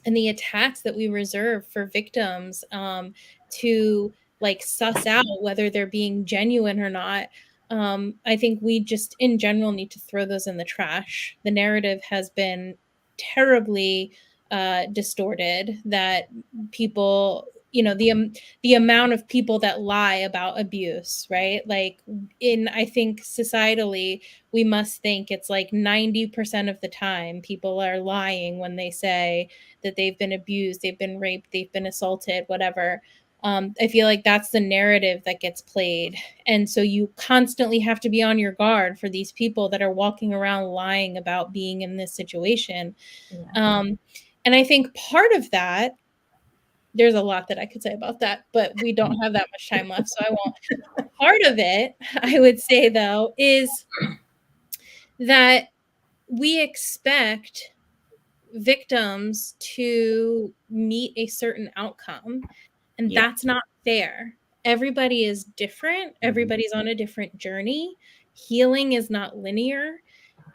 and the attacks that we reserve for victims, to, like, suss out whether they're being genuine or not, I think we just in general need to throw those in the trash. The narrative has been terribly distorted, that people, the amount of people that lie about abuse, right? Like, I think societally, we must think it's like 90% of the time people are lying when they say that they've been abused, they've been raped, they've been assaulted, whatever. I feel like that's the narrative that gets played. And so you constantly have to be on your guard for these people that are walking around lying about being in this situation. Yeah. And I think part of that, there's a lot that I could say about that, but we don't have that much time left, so I won't. Part of it, I would say, though, is that we expect victims to meet a certain outcome, and that's not fair. Everybody is different. Everybody's on a different journey. Healing is not linear.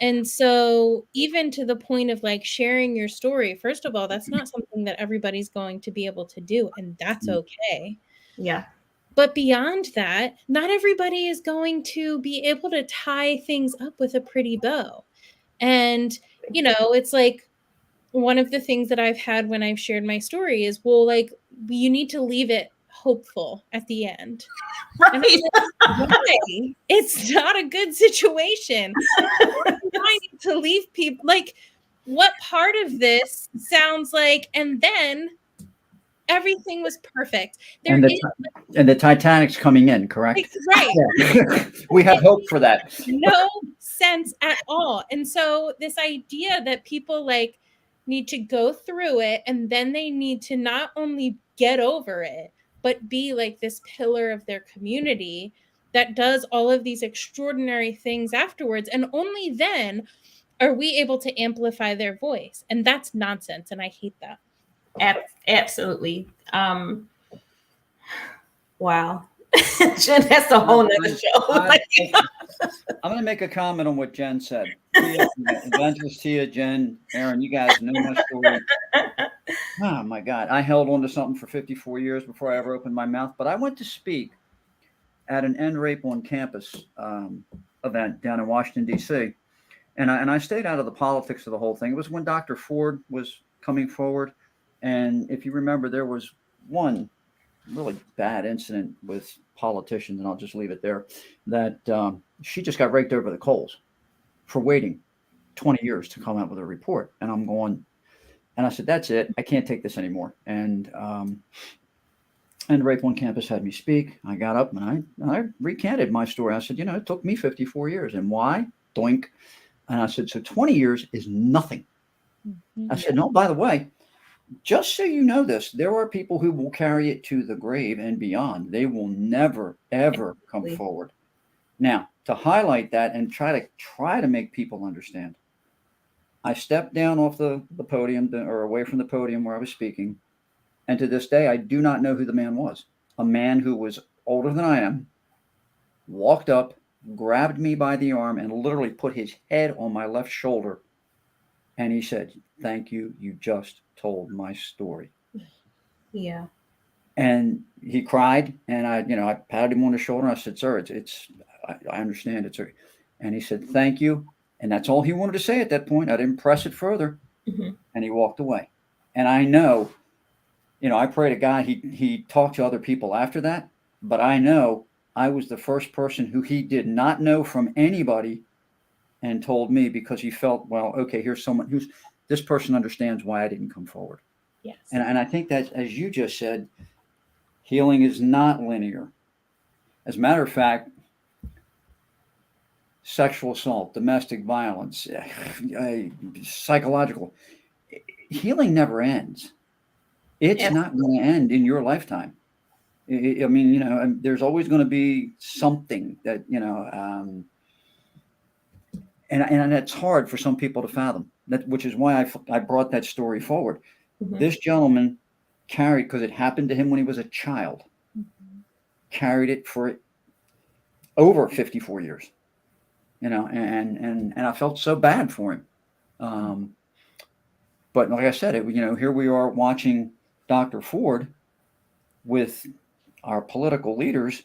And so even to the point of, like, sharing your story, first of all, that's not something that everybody's going to be able to do, and that's okay. Yeah. But beyond that, not everybody is going to be able to tie things up with a pretty bow. And, it's like, one of the things that I've had when I've shared my story is, well, like, you need to leave it hopeful at the end. Right. Like, why? It's not a good situation. I need to leave people, like, what part of this sounds like, and then everything was perfect. And the Titanic's coming in, correct? Right. Yeah. We have hope for that. No sense at all. And so this idea that people, like, need to go through it, and then they need to not only get over it, but be like this pillar of their community that does all of these extraordinary things afterwards. And only then are we able to amplify their voice. And that's nonsense. And I hate that. Absolutely. Wow. Jen, that's a whole nother show. I'm going to make a comment on what Jen said. Evangelist Tia, Jen, Aaron, you guys know my story. Oh, my God. I held on to something for 54 years before I ever opened my mouth. But I went to speak at an End Rape on Campus event down in Washington, D.C. And I stayed out of the politics of the whole thing. It was when Dr. Ford was coming forward. And if you remember, there was one really bad incident with politicians, and I'll just leave it there, that she just got raked over the coals for waiting 20 years to come out with a report. And I'm going, and I said, that's it. I can't take this anymore. And Rape on Campus had me speak. I got up and I recanted my story. I said, it took me 54 years. And why? Doink. And I said, so 20 years is nothing. I said, no, by the way, just so you know this, there are people who will carry it to the grave and beyond. They will never, ever come Absolutely. forward. Now, to highlight that and try to make people understand, I stepped down off the podium or away from the podium where I was speaking. And to this day, I do not know who the man was. A man who was older than I am walked up, grabbed me by the arm, and literally put his head on my left shoulder. And he said, "Thank you. You just told my story." Yeah. And he cried, and I patted him on the shoulder. And I said, "Sir, I understand it, sir." And he said, "Thank you." And that's all he wanted to say at that point. I didn't press it further. Mm-hmm. And he walked away. And I know, I pray to God he talked to other people after that, but I know I was the first person who he did not know from anybody and told me, because he felt, well, okay, here's someone this person understands why I didn't come forward. Yes. And I think that, as you just said, healing is not linear. As a matter of fact, sexual assault, domestic violence, psychological healing never ends. It's not going to end in your lifetime. I mean, there's always going to be something that, and it's hard for some people to fathom. Which is why I brought that story forward. Mm-hmm. This gentleman carried, because it happened to him when he was a child, carried it for over 54 years, and I felt so bad for him. But like I said, here we are watching Dr. Ford with our political leaders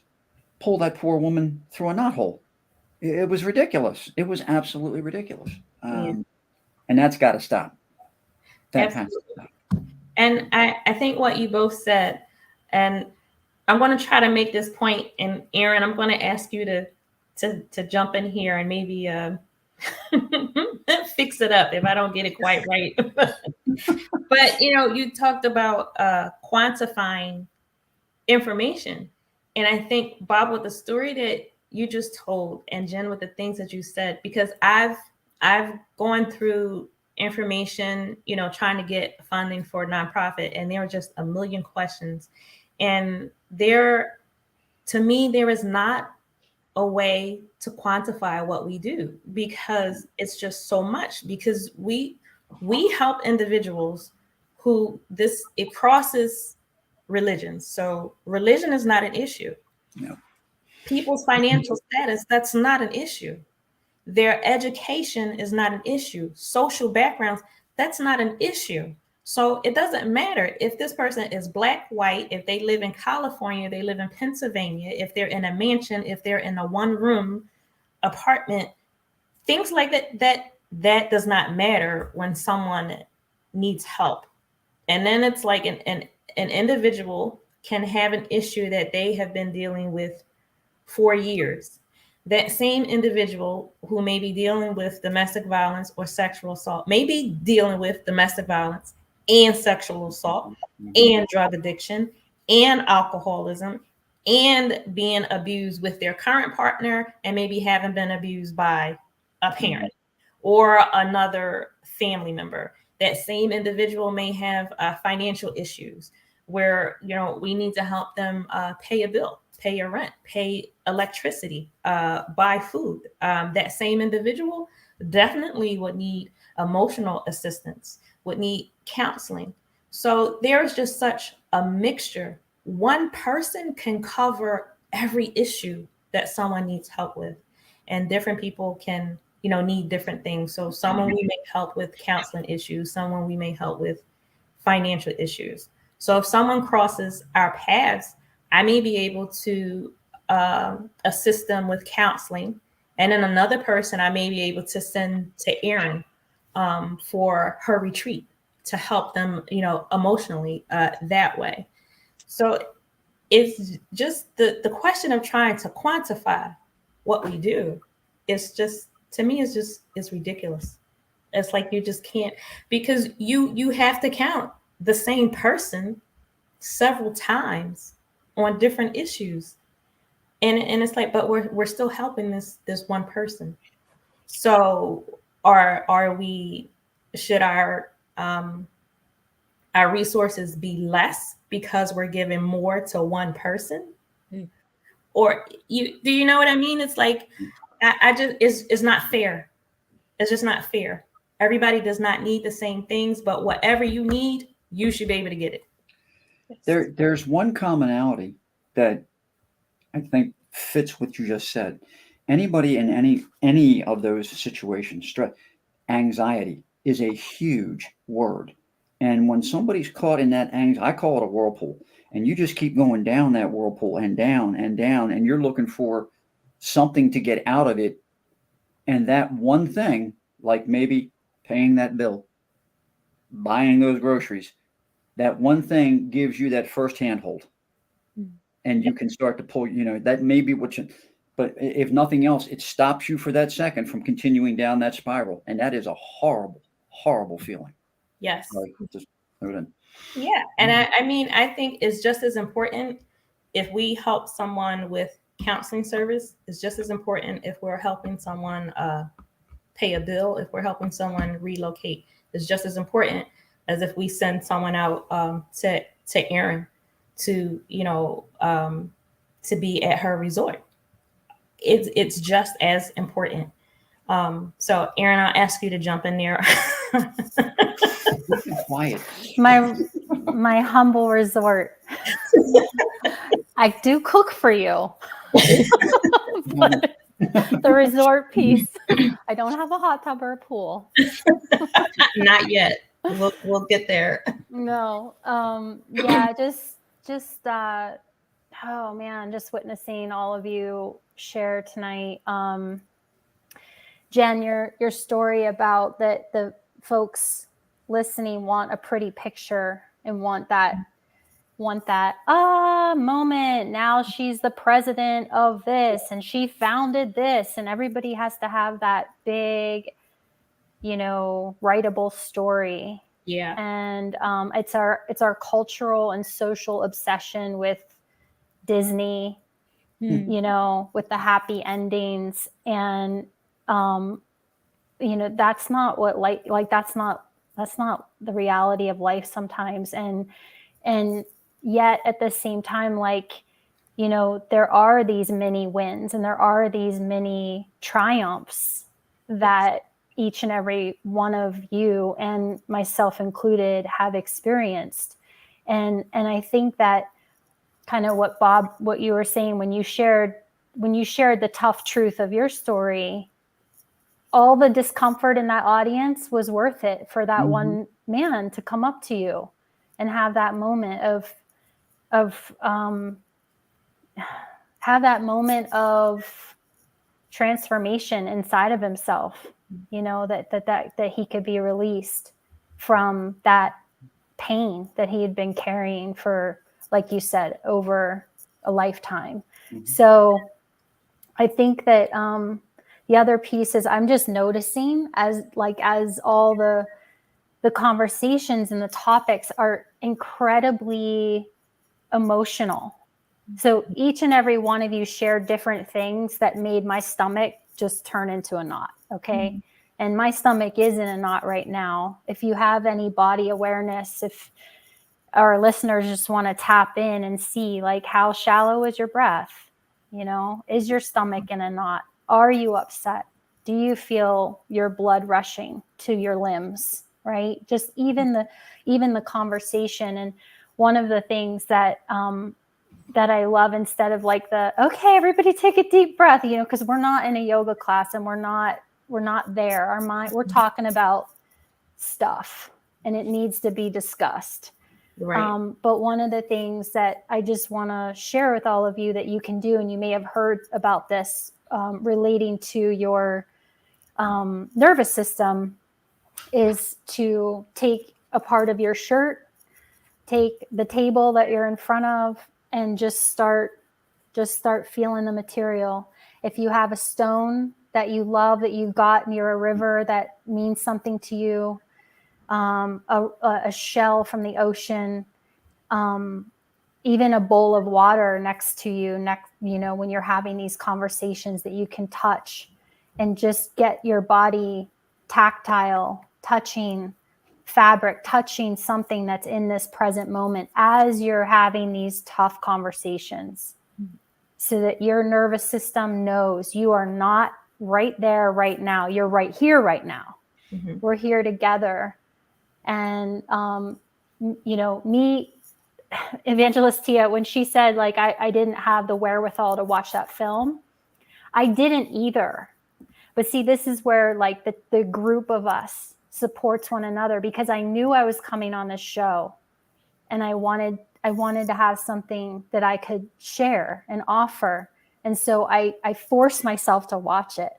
pull that poor woman through a knothole. It was ridiculous. It was absolutely ridiculous. And that's got to stop. That has to stop. And I think what you both said, and I'm going to try to make this point, and Aaron, I'm going to ask you to jump in here and maybe fix it up if I don't get it quite right. But, you talked about quantifying information. And I think, Bob, with the story that you just told, and Jen, with the things that you said, because I've gone through information, trying to get funding for a nonprofit, and there are just a million questions. And to me, there is not a way to quantify what we do, because it's just so much, because we help individuals who it crosses religions. So religion is not an issue. No. People's financial status, that's not an issue. Their education is not an issue. Social backgrounds, that's not an issue. So it doesn't matter if this person is black, white, if they live in California, they live in Pennsylvania, if they're in a mansion, if they're in a one-room apartment, things like that does not matter when someone needs help. And then it's like an individual can have an issue that they have been dealing with for years. That same individual who may be dealing with domestic violence or sexual assault may be dealing with domestic violence and sexual assault and drug addiction and alcoholism and being abused with their current partner, and maybe having been abused by a parent or another family member. That same individual may have financial issues where, we need to help them pay a bill, pay a rent, pay electricity, buy food. That same individual definitely would need emotional assistance, would need counseling. So there's just such a mixture. One person can cover every issue that someone needs help with, and different people can, need different things. So someone we may help with counseling issues, someone we may help with financial issues. So if someone crosses our paths, I may be able to assist them with counseling. And then another person I may be able to send to Erin for her retreat to help them, emotionally that way. So it's just the question of trying to quantify what we do. It's just, to me, it's ridiculous. It's like you just can't, because you have to count the same person several times on different issues. And it's like, but we're still helping this one person. So should our our resources be less because we're giving more to one person? Or do you know what I mean? It's like, I just, it's not fair. It's just not fair. Everybody does not need the same things, but whatever you need, you should be able to get it. There's one commonality that I think fits what you just said. Anybody in any of those situations, anxiety is a huge word. And when somebody's caught in that anxiety, I call it a whirlpool, and you just keep going down that whirlpool and down, and you're looking for something to get out of it. And that one thing, like maybe paying that bill, buying those groceries, that one thing gives you that first handhold. And you can start to pull, that may be what you, but if nothing else, it stops you for that second from continuing down that spiral. And that is a horrible, horrible feeling. Yes. Just throw it in. Yeah. And I mean, I think it's just as important if we help someone with counseling service. It's just as important if we're helping someone pay a bill, if we're helping someone relocate. It's just as important as if we send someone out to Erin to, to be at her resort. It's just as important. So Erin, I'll ask you to jump in there. Quiet. My humble resort. I do cook for you. But the resort piece, I don't have a hot tub or a pool. Not yet. We'll get there. No. Yeah, just oh man, just witnessing all of you share tonight. Jen, your story about that the folks listening want a pretty picture and want that moment. Now she's the president of this and she founded this, and everybody has to have that big, writable story. Yeah. And it's our cultural and social obsession with Disney, with the happy endings. And that's not what that's not the reality of life sometimes. And yet at the same time, there are these many wins and there are these many triumphs that each and every one of you, and myself included, have experienced. And I think that kind of what you were saying when you shared the tough truth of your story, all the discomfort in that audience was worth it for that one man to come up to you and have that moment of transformation inside of himself, that he could be released from that pain that he had been carrying for, like you said, over a lifetime. So I think that the other piece is I'm just noticing as all the conversations and the topics are incredibly emotional. So each and every one of you shared different things that made my stomach just turn into a knot. Okay. And my stomach is in a knot right now. If you have any body awareness, if our listeners just want to tap in and see, how shallow is your breath? Is your stomach in a knot? Are you upset? Do you feel your blood rushing to your limbs? Right? Just even the conversation. And one of the things that I love, instead of okay, everybody take a deep breath, because we're not in a yoga class and we're not there. Our mind, we're talking about stuff and it needs to be discussed. Right. But one of the things that I just want to share with all of you that you can do, and you may have heard about this relating to your nervous system, is to take a part of your shirt, take the table that you're in front of, and just start feeling the material. If you have a stone that you love, that you've got near a river that means something to you, a shell from the ocean, even a bowl of water next to you, when you're having these conversations, that you can touch and just get your body tactile, touching fabric, touching something that's in this present moment as you're having these tough conversations, so that your nervous system knows you are not right there right now. You're right here right now. Mm-hmm. We're here together. And, me, Evangelist Tia, when she said, like, I didn't have the wherewithal to watch that film, I didn't either. But see, this is where, like, the group of us supports one another, because I knew I was coming on this show, and I wanted to have something that I could share and offer. And so I forced myself to watch it.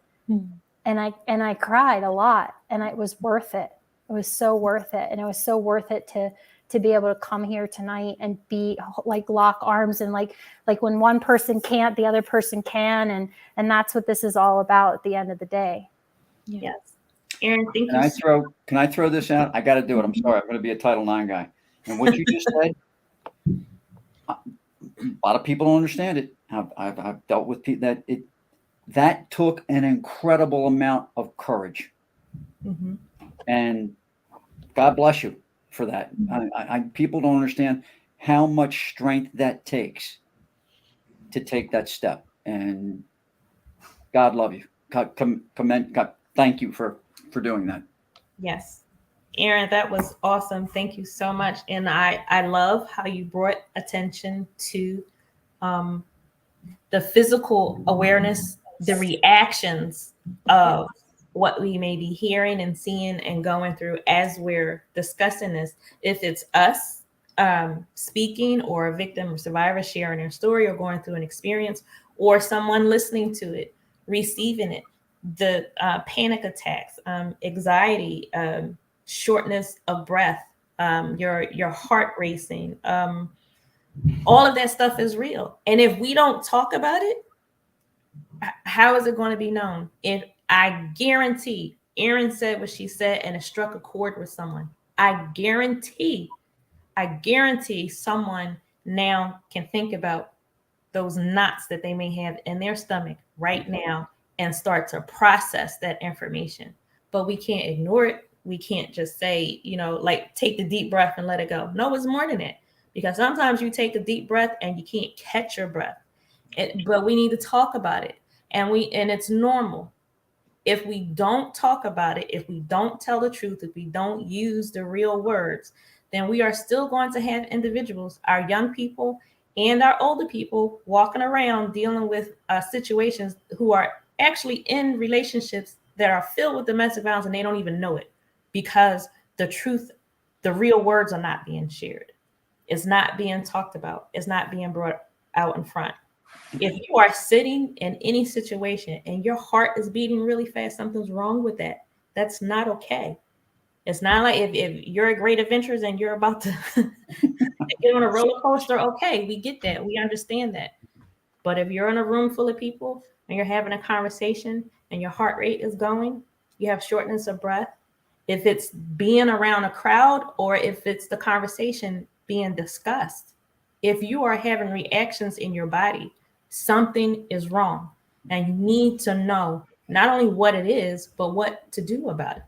And I cried a lot, and it was worth it. It was so worth it. And it was so worth it to be able to come here tonight and be like, lock arms, and like when one person can't, the other person can. And that's what this is all about at the end of the day. Yes. Aaron, thank Can you. Can I throw this out? I got to do it. I'm sorry. I'm going to be a Title IX guy. And what you just said, a lot of people don't understand it. I've dealt with people that took an incredible amount of courage. Mm-hmm. And God bless you for that. People don't understand how much strength that takes to take that step. And God love you. God, thank you for doing that. Yes. Aaron, that was awesome. Thank you so much. And I love how you brought attention to the physical awareness, the reactions of what we may be hearing and seeing and going through as we're discussing this. If it's us speaking, or a victim or survivor sharing their story, or going through an experience, or someone listening to it, receiving it, the panic attacks, anxiety, shortness of breath, your heart racing, all of that stuff is real. And if we don't talk about it, how is it going to be known? If I guarantee Erin said what she said and it struck a chord with someone, I guarantee someone now can think about those knots that they may have in their stomach right now and start to process that information. But we can't ignore it. We can't just say, like, take the deep breath and let it go. No, it's more than that. Because sometimes you take a deep breath and you can't catch your breath. But we need to talk about it. And it's normal. If we don't talk about it, if we don't tell the truth, if we don't use the real words, then we are still going to have individuals, our young people and our older people, walking around dealing with situations, who are actually in relationships that are filled with domestic violence, and they don't even know it, because the truth, the real words are not being shared. It's not being talked about. It's not being brought out in front. If you are sitting in any situation and your heart is beating really fast, something's wrong with that. That's not okay. It's not like if you're a great adventurers and you're about to get on a roller coaster, okay, we get that. We understand that. But if you're in a room full of people and you're having a conversation and your heart rate is going, you have shortness of breath, if it's being around a crowd or if it's the conversation being discussed, if you are having reactions in your body, something is wrong. And you need to know not only what it is, but what to do about it.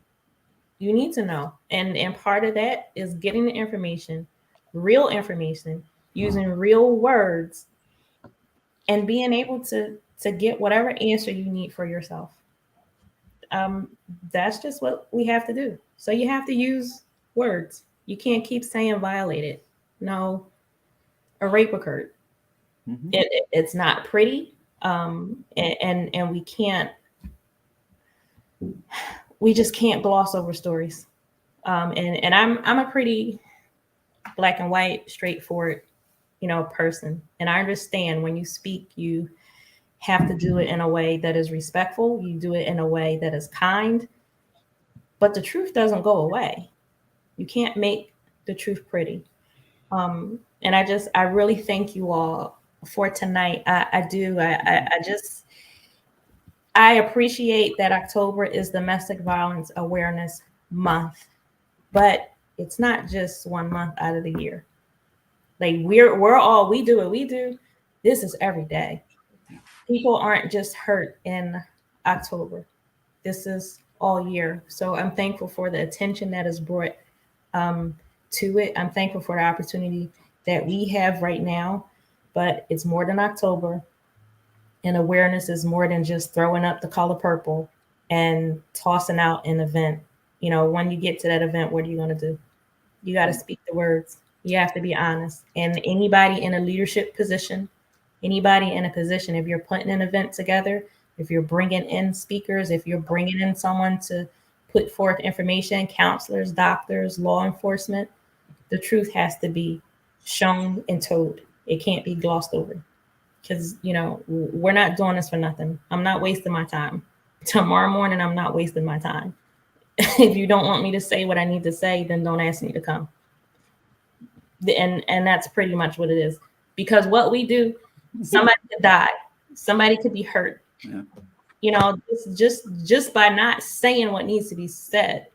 You need to know. And part of that is getting the information, real information, using real words, and being able to get whatever answer you need for yourself. That's just what we have to do. So you have to use words. You can't keep saying violated. No, a rape occurred. Mm-hmm. It's not pretty. And we just can't gloss over stories. And I'm a pretty black and white, straightforward, person. And I understand when you speak, you have to do it in a way that is respectful. You do it in a way that is kind, but the truth doesn't go away. You can't make the truth pretty. And I really thank you all for tonight. I do. I appreciate that October is Domestic Violence Awareness Month, but it's not just 1 month out of the year. Like we do what we do. This is every day. People aren't just hurt in October. This is all year. So I'm thankful for the attention that is brought to it. I'm thankful for the opportunity that we have right now, but it's more than October. And awareness is more than just throwing up the color purple and tossing out an event. You know, when you get to that event, what are you going to do? You got to speak the words. You have to be honest. And anybody in a leadership position, anybody in a position, if you're putting an event together, if you're bringing in speakers, if you're bringing in someone to put forth information, counselors, doctors, law enforcement, the truth has to be shown and told. It can't be glossed over. Because, you know, we're not doing this for nothing. I'm not wasting my time. Tomorrow morning, I'm not wasting my time. If you don't want me to say what I need to say, then don't ask me to come. And that's pretty much what it is. Because what we do, somebody could die, somebody could be hurt. Yeah. You know, just by not saying what needs to be said,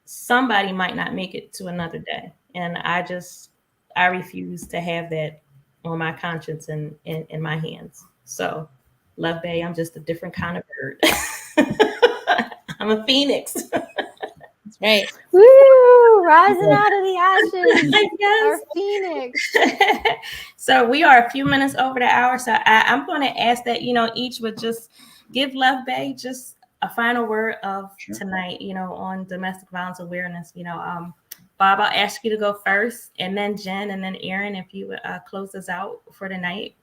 somebody might not make it to another day. And I refuse to have that on my conscience and in my hands. So, Love Bay, I'm just a different kind of bird. I'm a phoenix. That's right. Woo! Rising out of the ashes. Yes. Our phoenix. So we are a few minutes over the hour. So I'm going to ask that, you know, each would just give Love Bay just a final word of tonight, you know, on domestic violence awareness. You know, Bob, I'll ask you to go first, and then Jen, and then Aaron, if you would close us out for the night.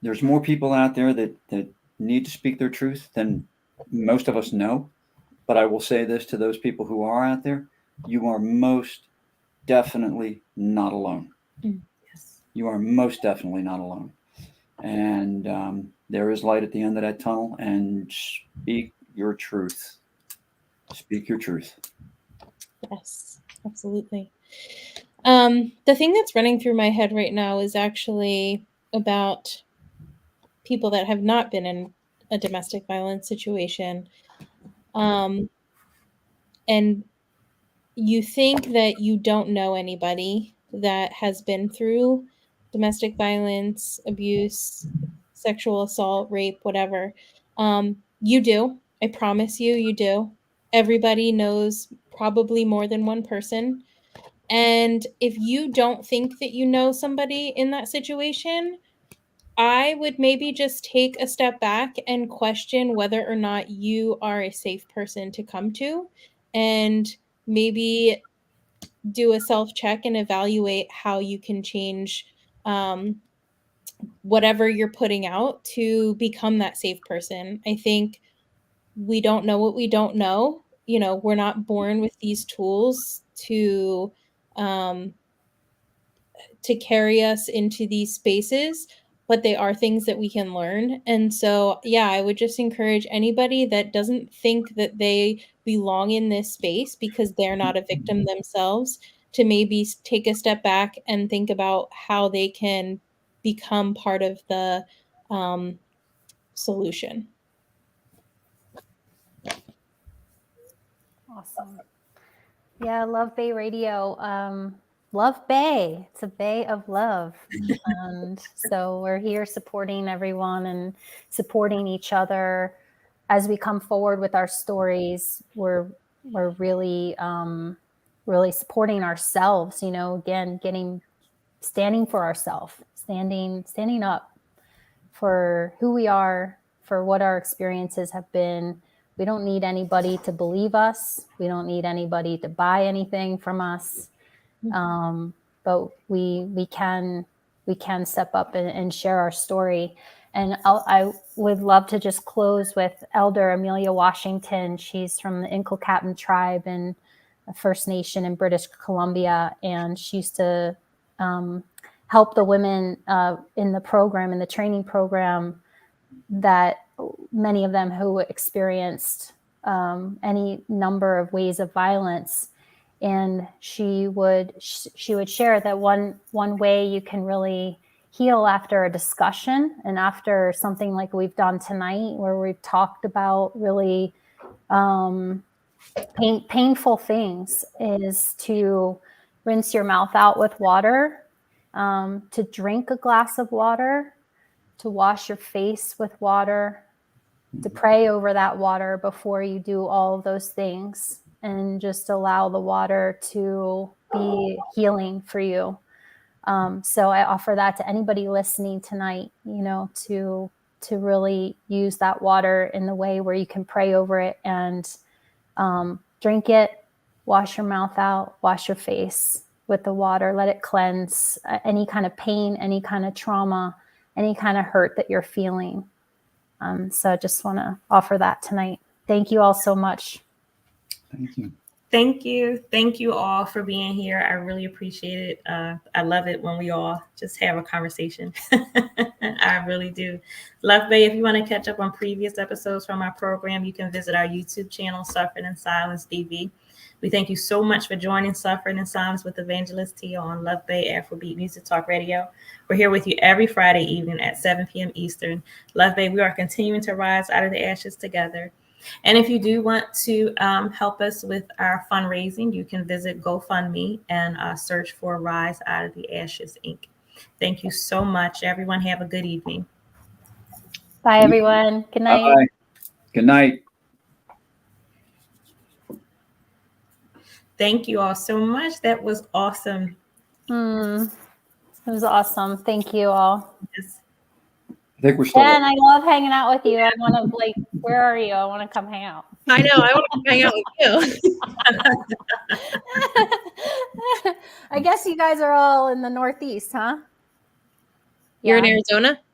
There's more people out there that need to speak their truth than most of us know. But I will say this to those people who are out there: you are most definitely not alone. Yes. You are most definitely not alone. And there is light at the end of that tunnel, and speak your truth. Speak your truth. Yes, absolutely. The thing that's running through my head right now is actually about people that have not been in a domestic violence situation. And you think that you don't know anybody that has been through domestic violence, abuse, sexual assault, rape, whatever. You do. I promise you, you do. Everybody knows probably more than one person. And if you don't think that you know somebody in that situation, I would maybe just take a step back and question whether or not you are a safe person to come to, and maybe do a self-check and evaluate how you can change whatever you're putting out to become that safe person. I think we don't know what we don't know. You know, we're not born with these tools to carry us into these spaces, but they are things that we can learn. And so, yeah, I would just encourage anybody that doesn't think that they belong in this space because they're not a victim themselves to maybe take a step back and think about how they can become part of the solution. Awesome. Yeah, Love Bay Radio. Love Bay. It's a bay of love. And so we're here supporting everyone and supporting each other as we come forward with our stories. We're really really supporting ourselves, you know, again, standing for ourselves, standing up for who we are, for what our experiences have been. We don't need anybody to believe us. We don't need anybody to buy anything from us. But we can step up and share our story. And I would love to just close with Elder Amelia Washington. She's from the Inkle-Captain tribe in First Nation in British Columbia, and she used to help the women in the training program, that many of them who experienced any number of ways of violence. And she would share that one way you can really heal after a discussion and after something like we've done tonight, where we've talked about really painful things, is to rinse your mouth out with water, to drink a glass of water, to wash your face with water, to pray over that water before you do all of those things, and just allow the water to be healing for you. So I offer that to anybody listening tonight, to really use that water in the way where you can pray over it and drink it, wash your mouth out, wash your face with the water, let it cleanse any kind of pain, any kind of trauma, any kind of hurt that you're feeling. So I just want to offer that tonight. Thank you all so much. Thank you. Thank you. Thank you all for being here. I really appreciate it. I love it when we all just have a conversation. I really do. Love Bay, if you want to catch up on previous episodes from our program, you can visit our YouTube channel, Suffering in Silence TV. We thank you so much for joining Suffering in Silence with Evangelist Tia on Love Bay Afrobeat Music Talk Radio. We're here with you every Friday evening at 7 p.m. Eastern. Love Bay, we are continuing to rise out of the ashes together. And if you do want to help us with our fundraising, you can visit GoFundMe and search for Rise Out of the Ashes, Inc. Thank you so much. Everyone have a good evening. Bye, everyone. Good night. Bye. Good night. Thank you all so much. That was awesome. It was awesome. Thank you all. Yes. I think we're still. And I love hanging out with you. I want to where are you? I want to come hang out. I know. I want to hang out with you. I guess you guys are all in the Northeast, huh? You're in Arizona?